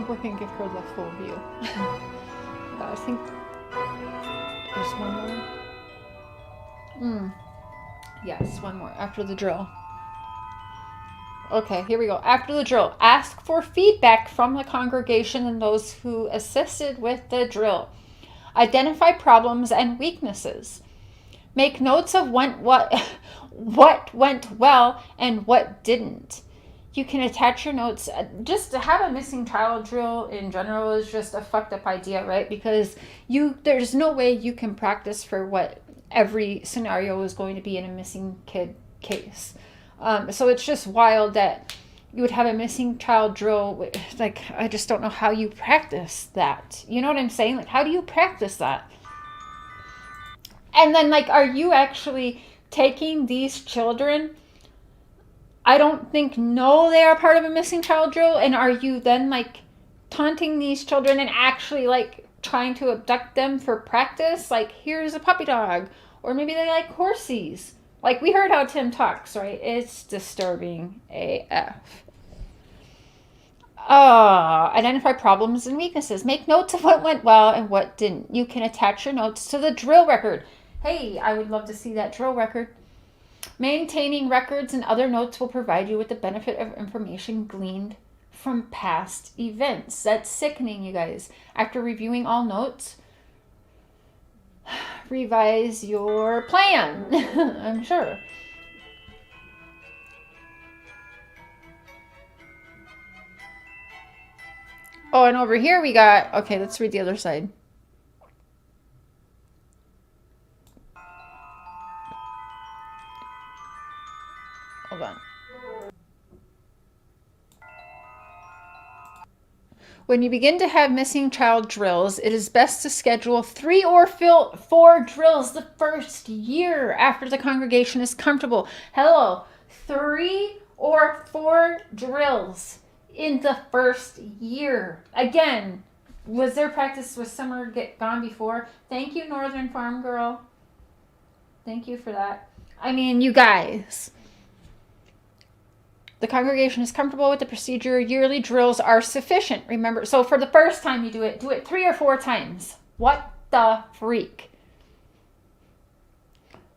We can give her the full view. I think there's one more. Yes, one more after the drill. Okay, here we go. After the drill, ask for feedback from the congregation and those who assisted with the drill. Identify problems and weaknesses. Make notes of what went well and what didn't. You can attach your notes. Just to have a missing child drill in general is just a fucked up idea, right? Because there's no way you can practice for what every scenario is going to be in a missing kid case. So it's just wild that you would have a missing child drill. Like, I just don't know how you practice that. You know what I'm saying? Like, how do you practice that? And then, like, are you actually taking these children I don't think know they are part of a missing child drill. And are you then like taunting these children and actually like trying to abduct them for practice? Like, here's a puppy dog. Or maybe they like horsies. Like, we heard how Tim talks, right? It's disturbing AF. Identify problems and weaknesses. Make notes of what went well and what didn't. You can attach your notes to the drill record. Hey, I would love to see that drill record. Maintaining records and other notes will provide you with the benefit of information gleaned from past events. That's sickening, you guys. After reviewing all notes, revise your plan. I'm sure. Oh, and over here we got, okay, let's read the other side. Hold on. When you begin to have missing child drills, it is best to schedule 3 or 4 drills the first year after the congregation is comfortable. Hello, 3 or 4 drills in the first year. Again, was their practice with summer gone before? Thank you, Northern Farm Girl. Thank you for that. I mean, you guys. The congregation is comfortable with the procedure. Yearly drills are sufficient. Remember, so for the first time you do it 3 or 4 times. What the freak?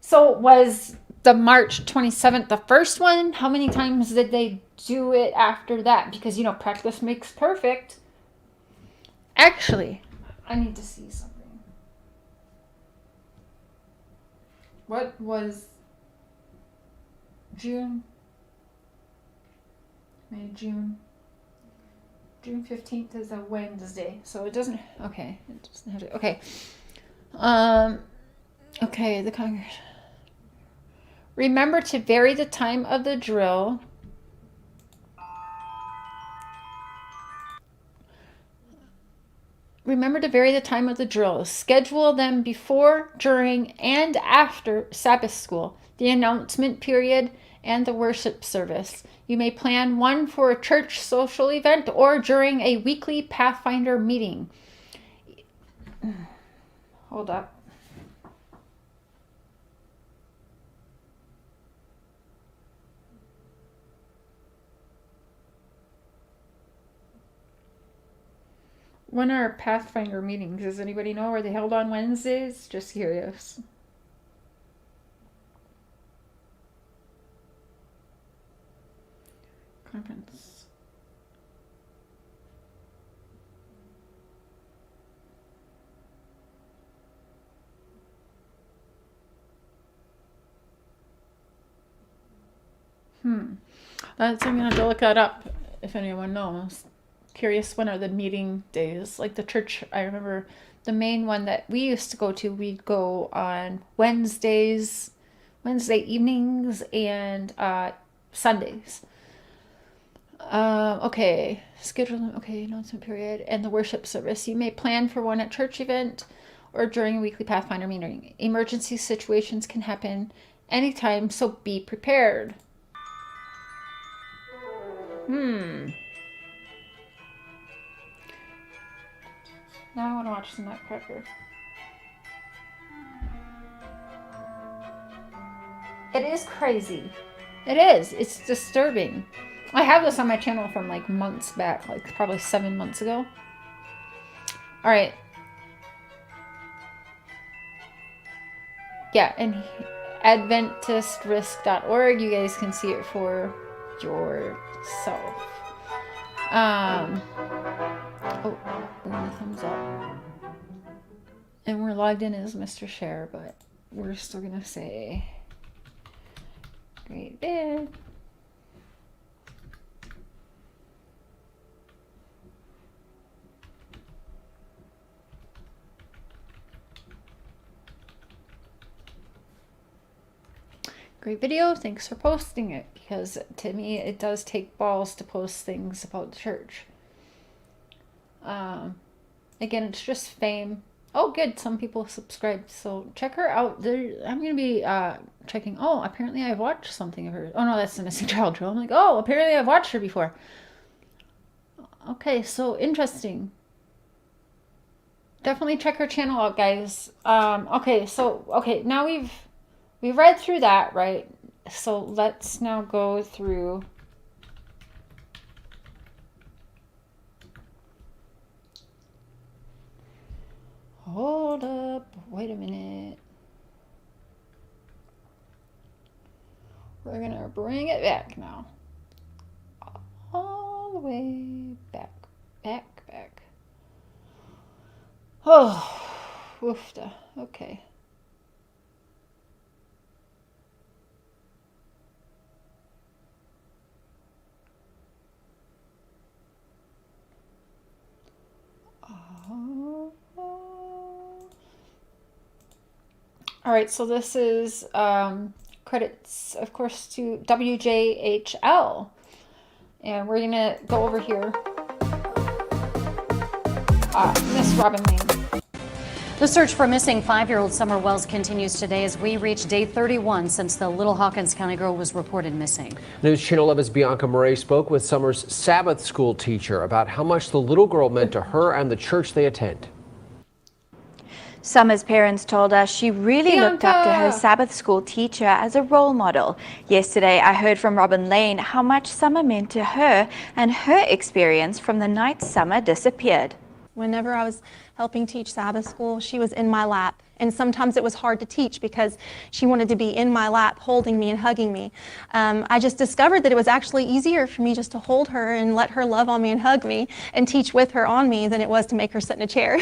So was the March 27th the first one? How many times did they do it after that? Because, you know, practice makes perfect. Actually, I need to see something. What was June? May, June 15th is a Wednesday, so it doesn't, okay, it doesn't have to, okay. Okay, the congregation. Remember to vary the time of the drill. Remember to vary the time of the drills. Schedule them before, during, and after Sabbath school, the announcement period, and the worship service. You may plan one for a church social event or during a weekly Pathfinder meeting. Hold up. When are Pathfinder meetings? Does anybody know? Are they held on Wednesdays? Just curious. Conference. I'm going to have to look that up if anyone knows. Curious, when are the meeting days? Like the church, I remember the main one that we used to go to, we'd go on Wednesday evenings and Sundays. Okay, schedule them. Okay, announcement period and the worship service. You may plan for one at church event or during a weekly Pathfinder meeting. Emergency situations can happen anytime, so be prepared. Now I want to watch the Nutcracker. It is crazy. It is. It's disturbing. I have this on my channel from like months back, like probably 7 months ago. All right. Yeah, and AdventistRisk.org. You guys can see it for yourself. Oh, we're gonna thumbs up. And we're logged in as Mr. Share, but we're still gonna say great vid. Great video. Thanks for posting it, because to me it does take balls to post things about the church. Again, it's just fame. Oh, good. Some people subscribed. So check her out. I'm going to be checking. Oh, apparently I've watched something of hers. Oh, no, that's the Missing Child Drill. I'm like, oh, apparently I've watched her before. Okay, so interesting. Definitely check her channel out, guys. Okay, now we've read through that, right? So let's now go through. Hold up. Wait a minute. We're going to bring it back now. All the way back. Back. Oh, woofda. Okay. All right, so this is credits, of course, to WJHL. And we're going to go over here. Miss Robin Lane. The search for missing 5-year-old Summer Wells continues today as we reach day 31 since the Little Hawkins County girl was reported missing. News Channel 11's Bianca Murray spoke with Summer's Sabbath school teacher about how much the little girl meant to her and the church they attend. Summer's parents told us she really looked up to her Bianca. Sabbath school teacher as a role model. Yesterday, I heard from Robin Lane how much Summer meant to her and her experience from the night Summer disappeared. Whenever I was helping teach Sabbath school, she was in my lap. And sometimes it was hard to teach because she wanted to be in my lap, holding me and hugging me. I just discovered that it was actually easier for me just to hold her and let her love on me and hug me and teach with her on me than it was to make her sit in a chair.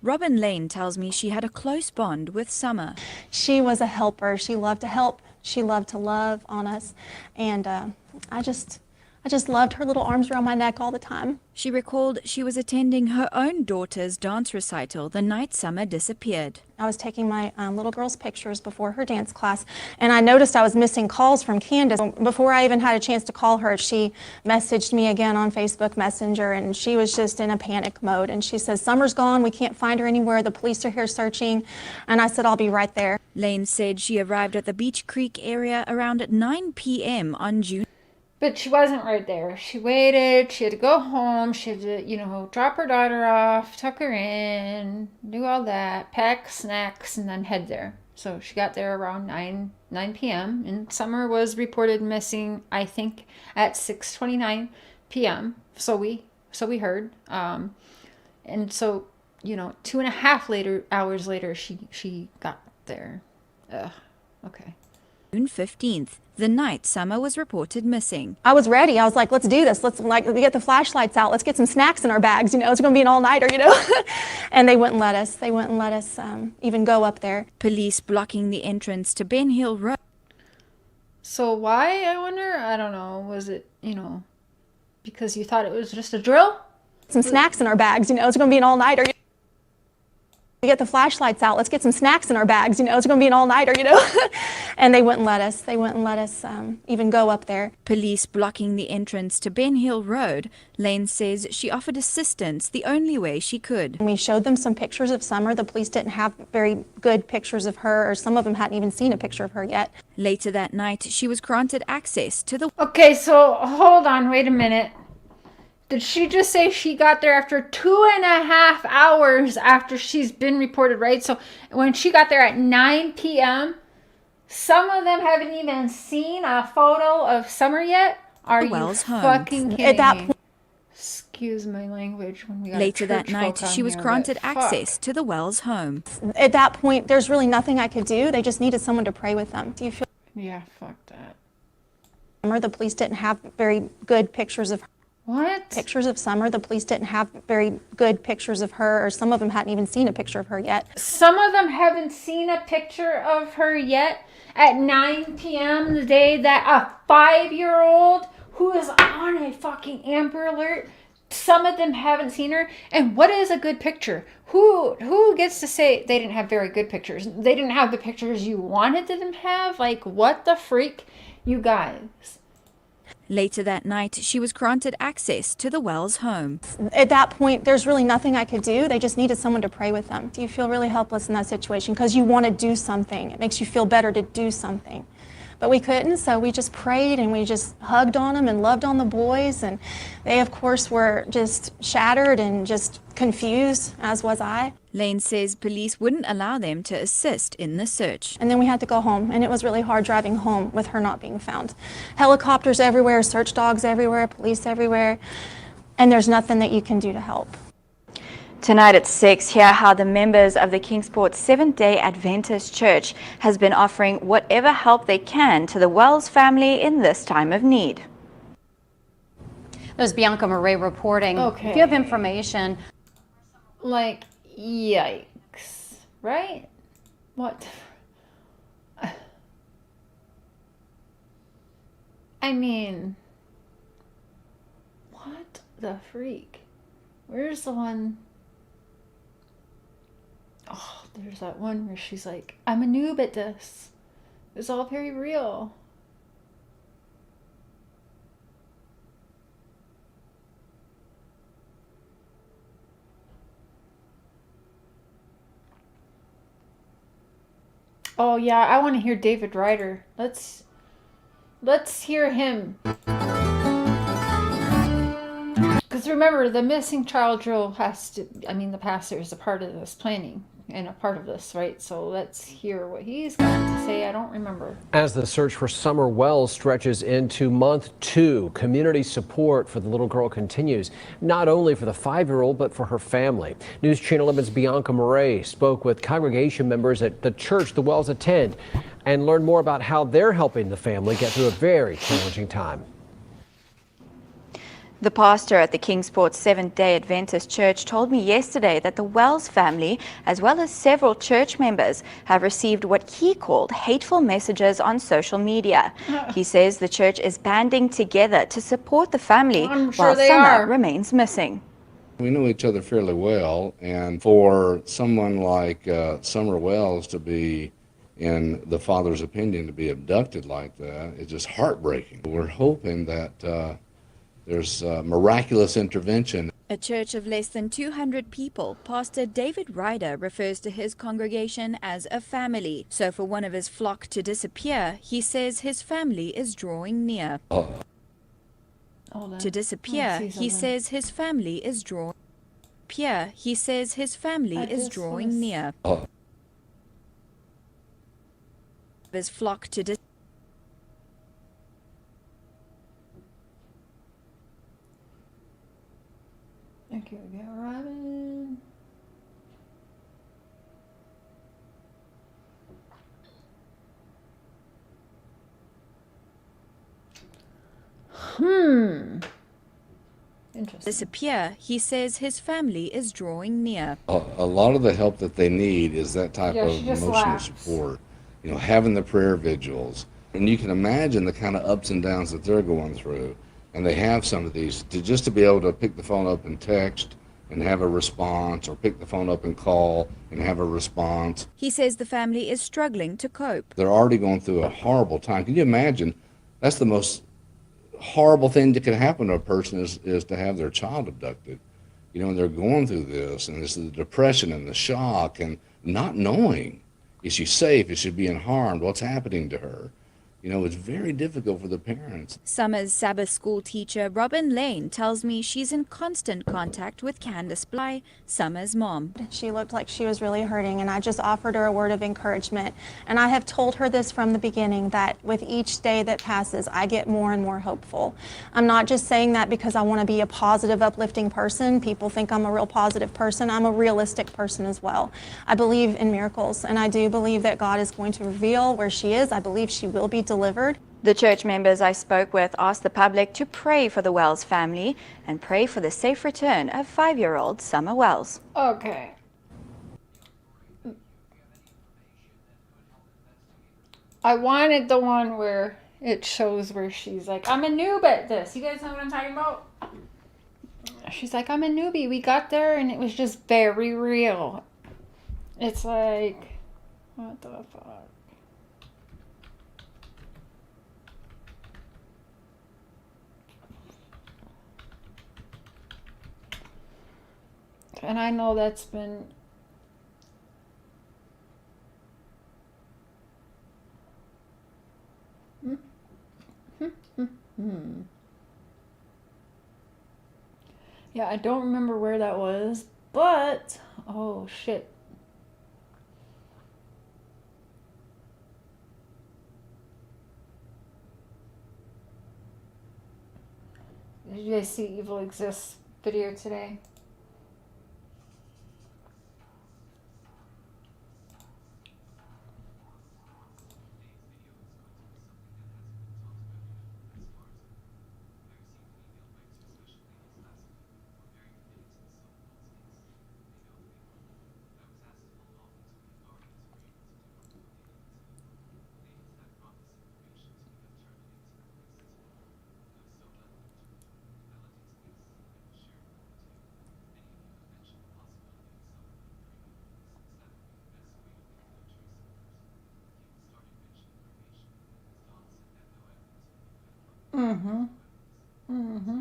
Robin Lane tells me she had a close bond with Summer. She was a helper. She loved to help. She loved to love on us. And I just loved her little arms around my neck all the time. She recalled she was attending her own daughter's dance recital the night Summer disappeared. I was taking my little girl's pictures before her dance class, and I noticed I was missing calls from Candus. Before I even had a chance to call her, she messaged me again on Facebook Messenger, and she was just in a panic mode. And she says, "Summer's gone, we can't find her anywhere, the police are here searching." And I said, "I'll be right there." Lane said she arrived at the Beach Creek area around 9 p.m. on June. But she wasn't right there. She waited. She had to go home. She had to, drop her daughter off, tuck her in, do all that, pack snacks, and then head there. So she got there around 9 p.m. And Summer was reported missing, I think, at 6:29 p.m. So we heard. And so, 2.5 hours later, she got there. Okay. June 15th, the night Summer was reported missing. I was ready. I was like, let's do this. Let's get the flashlights out. Let's get some snacks in our bags. It's going to be an all-nighter, And they wouldn't let us. They wouldn't let us even go up there. Police blocking the entrance to Ben Hill Road. So why, I wonder? I don't know. Was it, because you thought it was just a drill? Some snacks in our bags. It's going to be an all-nighter. We get the flashlights out. Let's get some snacks in our bags. It's going to be an all-nighter, And they wouldn't let us. They wouldn't let us even go up there. Police blocking the entrance to Ben Hill Road. Lane says she offered assistance the only way she could. We showed them some pictures of Summer. The police didn't have very good pictures of her, or some of them hadn't even seen a picture of her yet. Later that night, she was granted access to the... Okay, so hold on. Wait a minute. Did she just say she got there after 2.5 hours after she's been reported, right? So when she got there at 9 p.m., some of them haven't even seen a photo of Summer yet? Are you fucking kidding me? Excuse my language. When we got Later that night, she was granted access to the Wells home. At that point, there's really nothing I could do. They just needed someone to pray with them. Do you feel? Yeah, fuck that. The police didn't have very good pictures of her. What? Pictures of Summer. The police didn't have very good pictures of her, or some of them hadn't even seen a picture of her yet. Some of them haven't seen a picture of her yet at 9 p.m. the day that a 5-year-old who is on a fucking Amber Alert, some of them haven't seen her. And what is a good picture? Who gets to say they didn't have very good pictures? They didn't have the pictures you wanted them to have? Like, what the freak, you guys? Later that night, she was granted access to the Wells home. At that point, there's really nothing I could do. They just needed someone to pray with them. You feel really helpless in that situation because you want to do something. It makes you feel better to do something. But we couldn't, so we just prayed and we just hugged on them and loved on the boys. And they, of course, were just shattered and just confused, as was I. Lane says police wouldn't allow them to assist in the search. And then we had to go home, and it was really hard driving home with her not being found. Helicopters everywhere, search dogs everywhere, police everywhere, and there's nothing that you can do to help. Tonight at 6, hear how the members of the Kingsport Seventh-day Adventist Church has been offering whatever help they can to the Wells family in this time of need. There's Bianca Murray reporting. Okay. If you have information. Like, yikes, right? What? I mean, what the freak? Where's the one? Oh, there's that one where she's like, I'm a noob at this. It's all very real. Oh yeah, I want to hear David Ryder. Let's hear him. Because remember, the missing child drill has to, I mean, the pastor is a part of this planning and a part of this, right? So let's hear what he's got to say. I don't remember. As the search for Summer Wells stretches into month 2, community support for the little girl continues, not only for the 5-year-old, but for her family. News Channel 11's Bianca Murray spoke with congregation members at the church the Wells attend and learned more about how they're helping the family get through a very challenging time. The pastor at the Kingsport Seventh-day Adventist Church told me yesterday that the Wells family, as well as several church members, have received what he called hateful messages on social media. He says the church is banding together to support the family while Summer remains missing. We know each other fairly well, and for someone like Summer Wells to be, in the father's opinion, to be abducted like that is just heartbreaking. We're hoping that there's miraculous intervention. A church of less than 200 people, Pastor David Ryder refers to his congregation as a family. So for one of his flock to disappear, he says his family is drawing near. To disappear, he says his family is drawing near. He says his family is drawing near. His flock to disappear. Okay, we got Robin. Interesting. Disappear, he says his family is drawing near. A lot of the help that they need is that type of emotional support. You know, having the prayer vigils. And you can imagine the kind of ups and downs that they're going through. And they have some of these, just to be able to pick the phone up and text and have a response, or pick the phone up and call and have a response. He says the family is struggling to cope. They're already going through a horrible time. Can you imagine? That's the most horrible thing that can happen to a person is to have their child abducted. You know, and they're going through this, and this is the depression and the shock and not knowing, is she safe? Is she being harmed? What's happening to her? You know, it's very difficult for the parents. Summer's Sabbath school teacher, Robin Lane, tells me she's in constant contact with Candus, Summer's mom. She looked like she was really hurting, and I just offered her a word of encouragement. And I have told her this from the beginning, that with each day that passes, I get more and more hopeful. I'm not just saying that because I want to be a positive, uplifting person. People think I'm a real positive person. I'm a realistic person as well. I believe in miracles, and I do believe that God is going to reveal where she is. I believe she will be delivered. The church members I spoke with asked the public to pray for the Wells family and pray for the safe return of 5-year-old Summer Wells. Okay. I wanted the one where it shows where she's like, I'm a noob at this. You guys know what I'm talking about? She's like, I'm a newbie. We got there and it was just very real. It's like, what the fuck? And I know that's been yeah, I don't remember where that was, but oh shit. Did you guys see Evil Exists video today? Mm-hmm. Mm-hmm.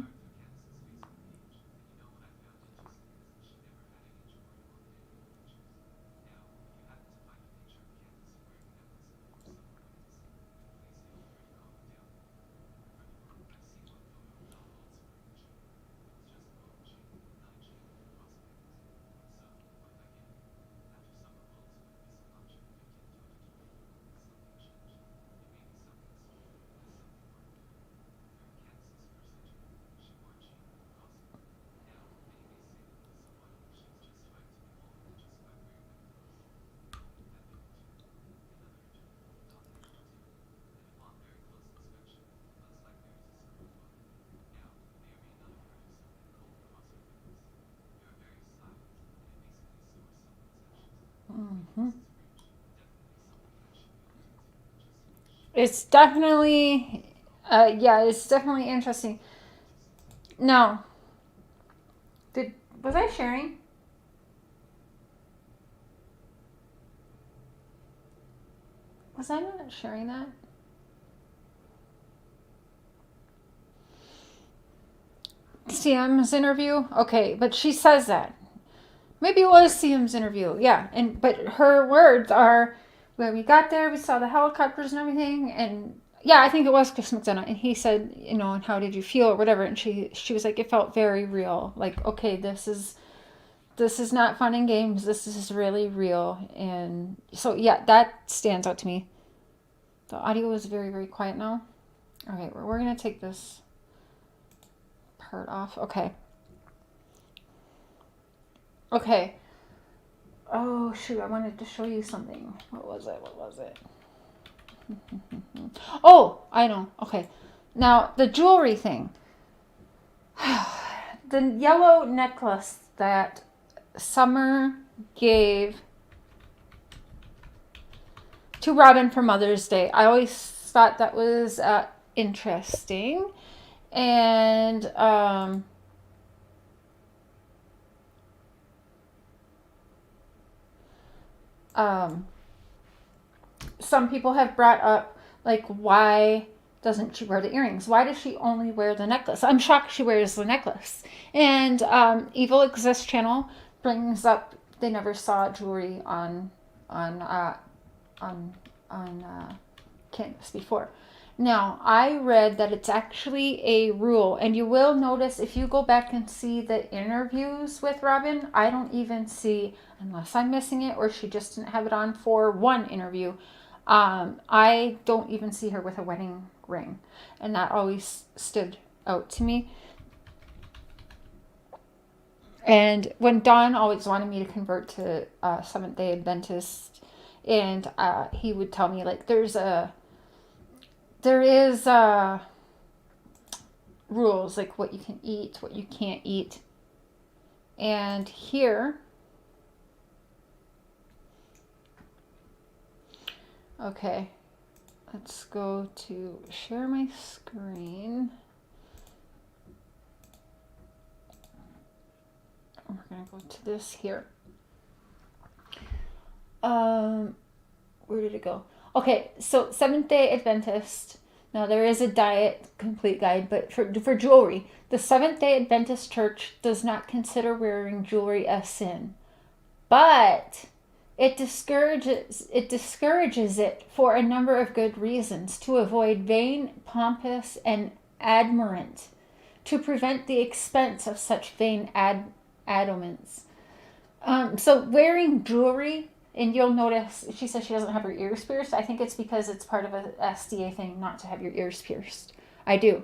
Mm-hmm. It's definitely, yeah, it's definitely interesting. Now, was I sharing? Was I not sharing that? CM's interview? Okay, but she says that. Maybe it was CM's interview, yeah. But her words are, when we got there, we saw the helicopters and everything, and yeah, I think it was Chris McDonough, and he said, and how did you feel or whatever, and she was like, it felt very real. Like, okay, this is not fun and games. This is really real, and so yeah, that stands out to me. The audio is very, very quiet now. All right, we're gonna take this part off. Okay. Okay. Oh, shoot. I wanted to show you something. What was it? Oh, I know. Okay. Now, the jewelry thing. The yellow necklace that Summer gave to Robin for Mother's Day. I always thought that was interesting. And, some people have brought up, like, why doesn't she wear the earrings? Why does she only wear the necklace? I'm shocked she wears the necklace. And Evil Exists channel brings up they never saw jewelry on Candus before. Now, I read that it's actually a rule, and you will notice if you go back and see the interviews with Robin, I don't even see, unless I'm missing it or she just didn't have it on for one interview, I don't even see her with a wedding ring, and that always stood out to me. And when Don always wanted me to convert to Seventh-day Adventist, and he would tell me, like, there is rules, like what you can eat, what you can't eat. And here, okay, let's go to share my screen. We're gonna go to this here. Where did it go? Okay, so Seventh-day Adventist, Now, there is a diet complete guide, but for jewelry, the Seventh-day Adventist Church does not consider wearing jewelry a sin. But it discourages it for a number of good reasons: to avoid vain, pompous, and admirant, to prevent the expense of such vain adornments. So wearing jewelry, and you'll notice she says she doesn't have her ears pierced. I think it's because it's part of a SDA thing not to have your ears pierced. I do.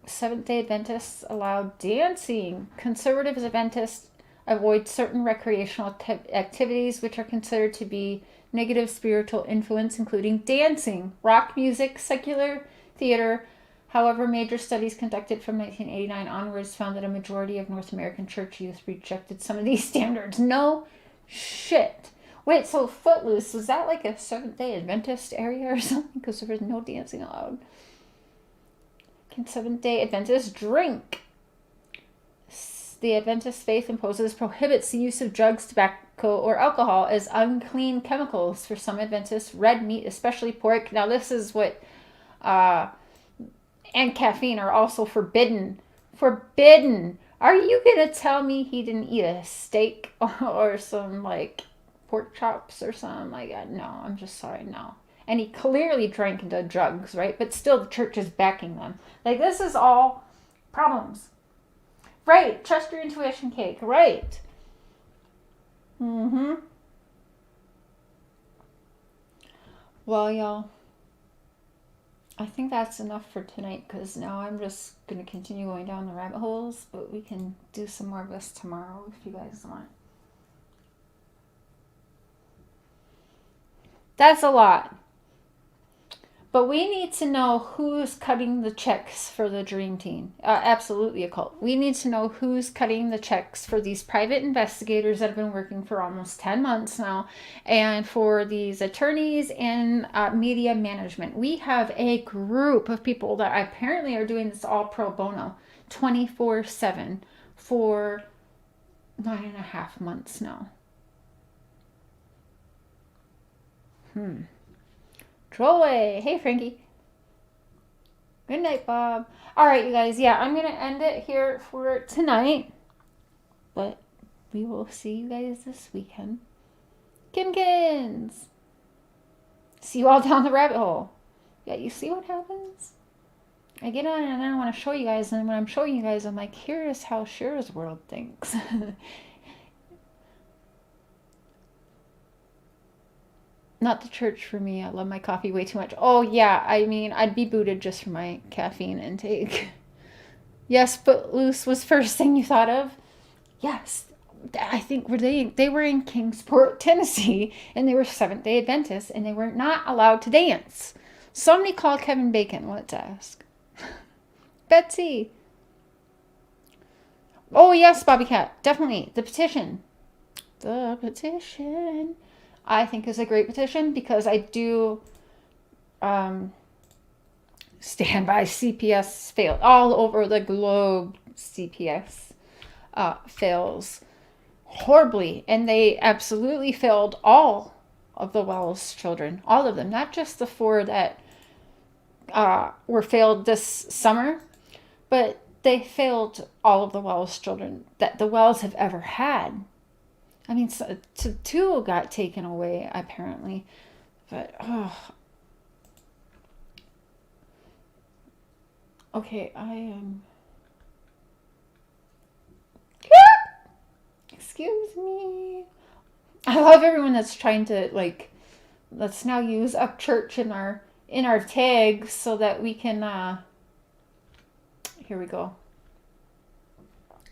Seventh-day Adventists allow dancing. Conservative Adventists avoid certain recreational activities which are considered to be negative spiritual influence, including dancing, rock music, secular theater. However, major studies conducted from 1989 onwards found that a majority of North American church youth rejected some of these standards. No shit. Wait, so Footloose, was that like a Seventh-day Adventist area or something? Because there was no dancing allowed. Can Seventh-day Adventists drink? The Adventist faith prohibits the use of drugs, tobacco, or alcohol as unclean chemicals. For some Adventists, red meat, especially pork. Now this is what, and caffeine are also forbidden. Forbidden. Are you gonna tell me he didn't eat a steak or some like pork chops or something like that? No, I'm just sorry, no. And he clearly drank into drugs, right? But still the church is backing them. Like, this is all problems. Right, trust your intuition, Cake, right. Well, y'all, I think that's enough for tonight, because now I'm just going to continue going down the rabbit holes, but we can do some more of this tomorrow if you guys want. That's a lot. But we need to know who's cutting the checks for the Dream Team. Absolutely occult. We need to know who's cutting the checks for these private investigators that have been working for almost 10 months now, and for these attorneys and media management. We have a group of people that apparently are doing this all pro bono, 24/7 for 9.5 months now. Trollway. Hey, Frankie. Good night, Bob. All right, you guys. Yeah, I'm going to end it here for tonight. But we will see you guys this weekend. Kimkins. See you all down the rabbit hole. Yeah, you see what happens? I get on and I want to show you guys. And when I'm showing you guys, I'm like, here's how Cher's world thinks. Not the church for me. I love my coffee way too much. Oh, yeah. I mean, I'd be booted just for my caffeine intake. Yes, Footloose was first thing you thought of. Yes. I think they were in Kingsport, Tennessee, and they were Seventh-day Adventists, and they were not allowed to dance. Somebody call Kevin Bacon. Let's ask. Betsy. Oh, yes, Bobby Cat. Definitely. The petition. The petition. I think is a great petition, because I do stand by CPS failed. All over the globe, CPS fails horribly. And they absolutely failed all of the Wells children. All of them. Not just the 4 that were failed this summer, but they failed all of the Wells children that the Wells have ever had. I mean, so, 2 got taken away, apparently. But, oh. Okay, I am... Excuse me. I love everyone that's trying to, like, let's now use Up Church in our tags so that we can, here we go.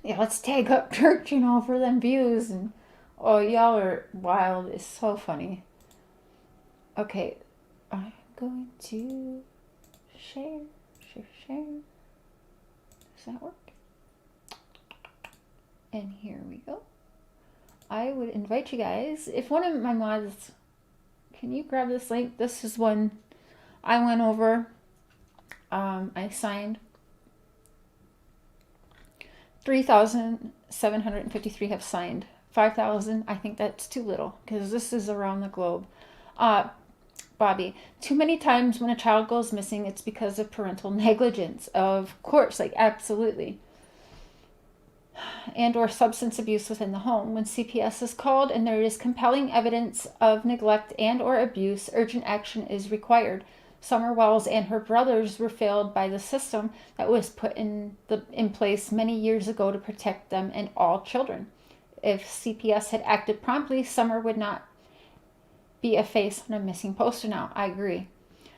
Yeah, let's tag Up Church, for them views, and oh, y'all are wild. It's so funny. Okay. I'm going to share. Does that work? And here we go. I would invite you guys, if one of my mods, can you grab this link? This is one I went over. I signed. 3,753 have signed. 5,000, I think that's too little, because this is around the globe. Bobby. Too many times when a child goes missing, it's because of parental negligence. Of course, like absolutely. And or substance abuse within the home. When CPS is called and there is compelling evidence of neglect and or abuse, urgent action is required. Summer Wells and her brothers were failed by the system that was put in place many years ago to protect them and all children. If CPS had acted promptly, Summer would not be a face on a missing poster now. I agree.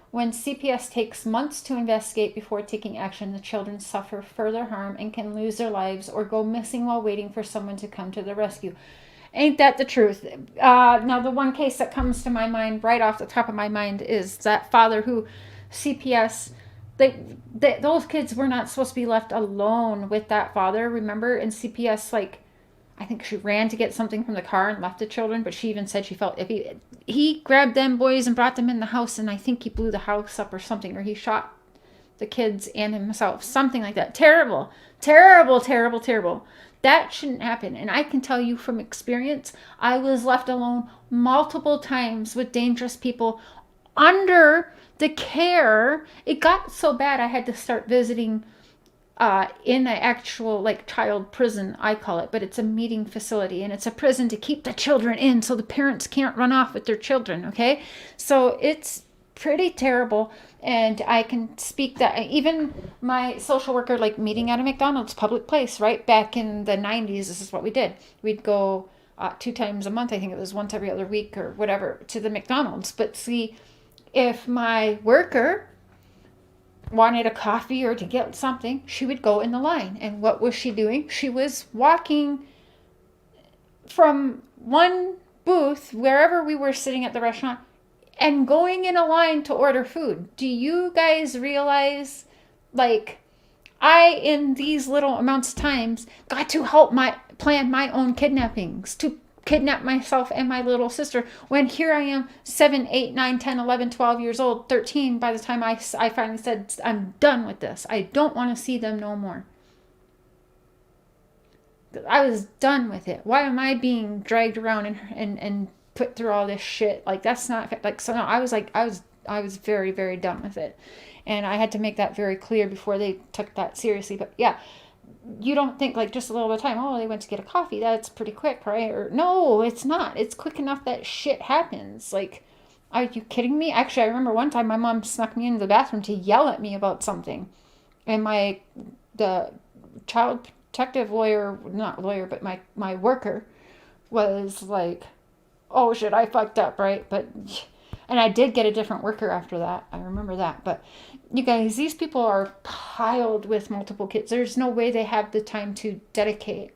When CPS takes months to investigate before taking action, the children suffer further harm and can lose their lives or go missing while waiting for someone to come to the rescue. Ain't that the truth? Now, the one case that comes to my mind, right off the top of my mind, is that father who CPS, those kids were not supposed to be left alone with that father, remember? And CPS, like, I think she ran to get something from the car and left the children, but she even said she felt iffy. He grabbed them boys and brought them in the house, and I think he blew the house up or something, or he shot the kids and himself, something like that. Terrible, terrible, terrible, terrible. That shouldn't happen. And I can tell you from experience, I was left alone multiple times with dangerous people under the care. It got so bad I had to start visiting in an actual like child prison, I call it, but it's a meeting facility and it's a prison to keep the children in so the parents can't run off with their children, okay? So it's pretty terrible, and I can speak that even my social worker, like meeting at a McDonald's public place, right? Back in the 90s, this is what we did. We'd go 2 times a month, I think it was once every other week or whatever, to the McDonald's. But see, if my worker wanted a coffee or to get something, she would go in the line. And what was she doing? She was walking from one booth, wherever we were sitting at the restaurant, and going in a line to order food. Do you guys realize, like, I, in these little amounts of times, got to help plan my own kidnappings, to kidnap myself and my little sister, when here I am 7, 8, 9, 10, 11, 12 years old, 13 by the time I finally said, I'm done with this. I don't want to see them no more. I was done with it. Why am I being dragged around and put through all this shit? Like, that's not like, so no, I was very, very done with it. And I had to make that very clear before they took that seriously. But yeah, you don't think like just a little bit of time, oh, they went to get a coffee, that's pretty quick, right? Or no, it's not. It's quick enough that shit happens. Like, are you kidding me? Actually, I remember one time my mom snuck me into the bathroom to yell at me about something. And the child protective lawyer, not lawyer, but my worker was like, oh shit, I fucked up, right? And I did get a different worker after that. I remember that. But you guys, these people are piled with multiple kids. There's no way they have the time to dedicate.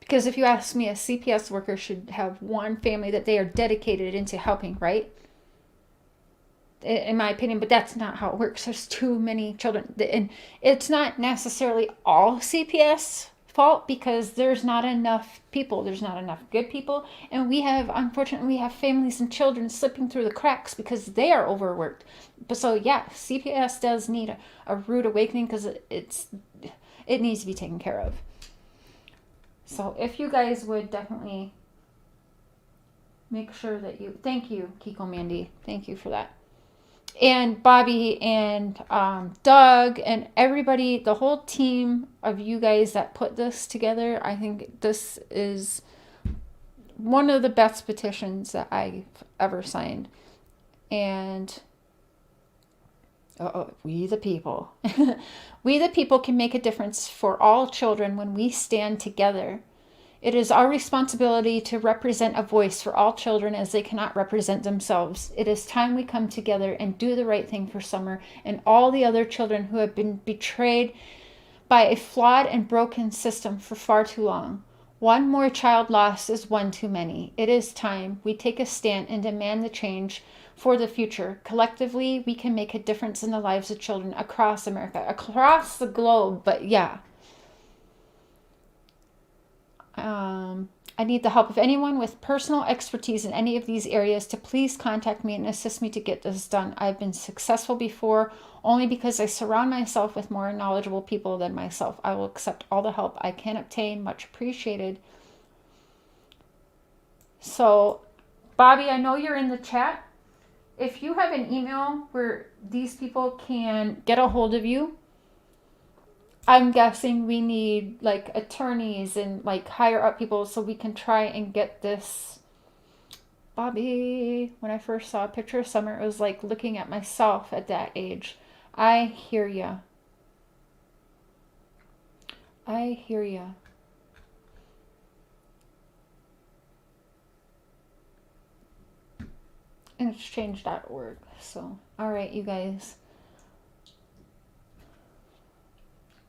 Because if you ask me, a CPS worker should have one family that they are dedicated into helping, right? In my opinion, but that's not how it works. There's too many children. And it's not necessarily all CPS fault, because there's not enough people. There's not enough good people. And unfortunately, we have families and children slipping through the cracks because they are overworked. But so yeah, CPS does need a rude awakening, because it needs to be taken care of. So if you guys would definitely make sure that thank you, Kiko Mandy. Thank you for that. And Bobby and Doug and everybody, the whole team of you guys that put this together, I think this is one of the best petitions that I've ever signed. And we the people. We the people can make a difference for all children when we stand together. It is our responsibility to represent a voice for all children as they cannot represent themselves. It is time we come together and do the right thing for Summer and all the other children who have been betrayed by a flawed and broken system for far too long. One more child lost is one too many. It is time we take a stand and demand the change for the future. Collectively, we can make a difference in the lives of children across America, across the globe. But yeah. I need the help of anyone with personal expertise in any of these areas to please contact me and assist me to get this done. I've been successful before only because I surround myself with more knowledgeable people than myself. I will accept all the help I can obtain. Much appreciated. So, Bobby, I know you're in the chat. if you have an email where these people can get a hold of you, I'm guessing we need like attorneys and like higher up people so we can try and get this. Bobby, when I first saw a picture of Summer, it was like looking at myself at that age. I hear ya. I hear ya. And it's change.org. So, all right, you guys.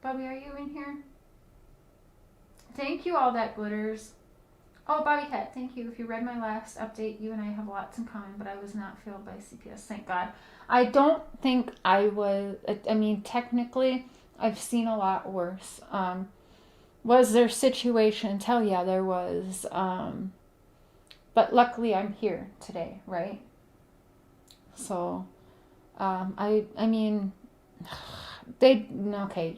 Bobby, are you in here? Thank you, all that glitters. Oh, Bobby Cat, thank you. If you read my last update, you and I have lots in common, but I was not failed by CPS, thank God. I don't think I was, I mean, technically, I've seen a lot worse. Was there situations? Hell yeah, there was. But luckily I'm here today, right? So, I mean, okay.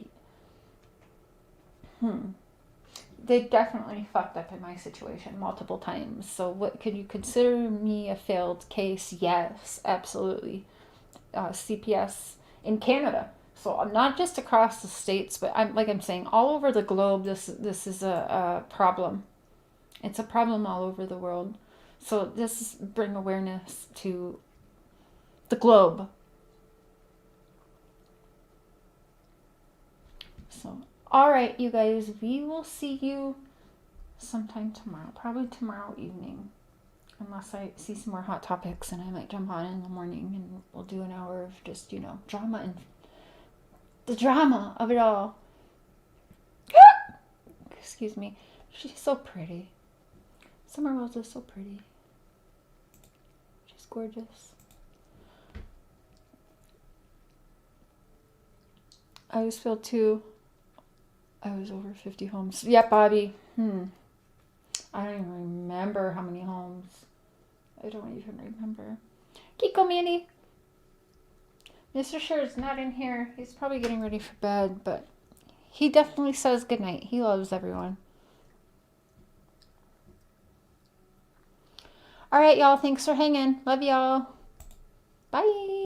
They definitely fucked up in my situation multiple times. So what, could you consider me a failed case? Yes, absolutely. CPS in Canada. So not just across the states, but I'm saying all over the globe. This is a problem. It's a problem all over the world. So this bring awareness to the globe. So. All right, you guys, we will see you sometime tomorrow, probably tomorrow evening, unless I see some more hot topics, and I might jump on in the morning and we'll do an hour of just, drama and the drama of it all. Excuse me. She's so pretty. Summer Wells is so pretty. She's gorgeous. I was filled too. I was over 50 homes. Yeah, Bobby. I don't even remember how many homes. I don't even remember. Kiko Manny. Mr. Scher's not in here. He's probably getting ready for bed, but he definitely says goodnight. He loves everyone. All right, y'all. Thanks for hanging. Love y'all. Bye.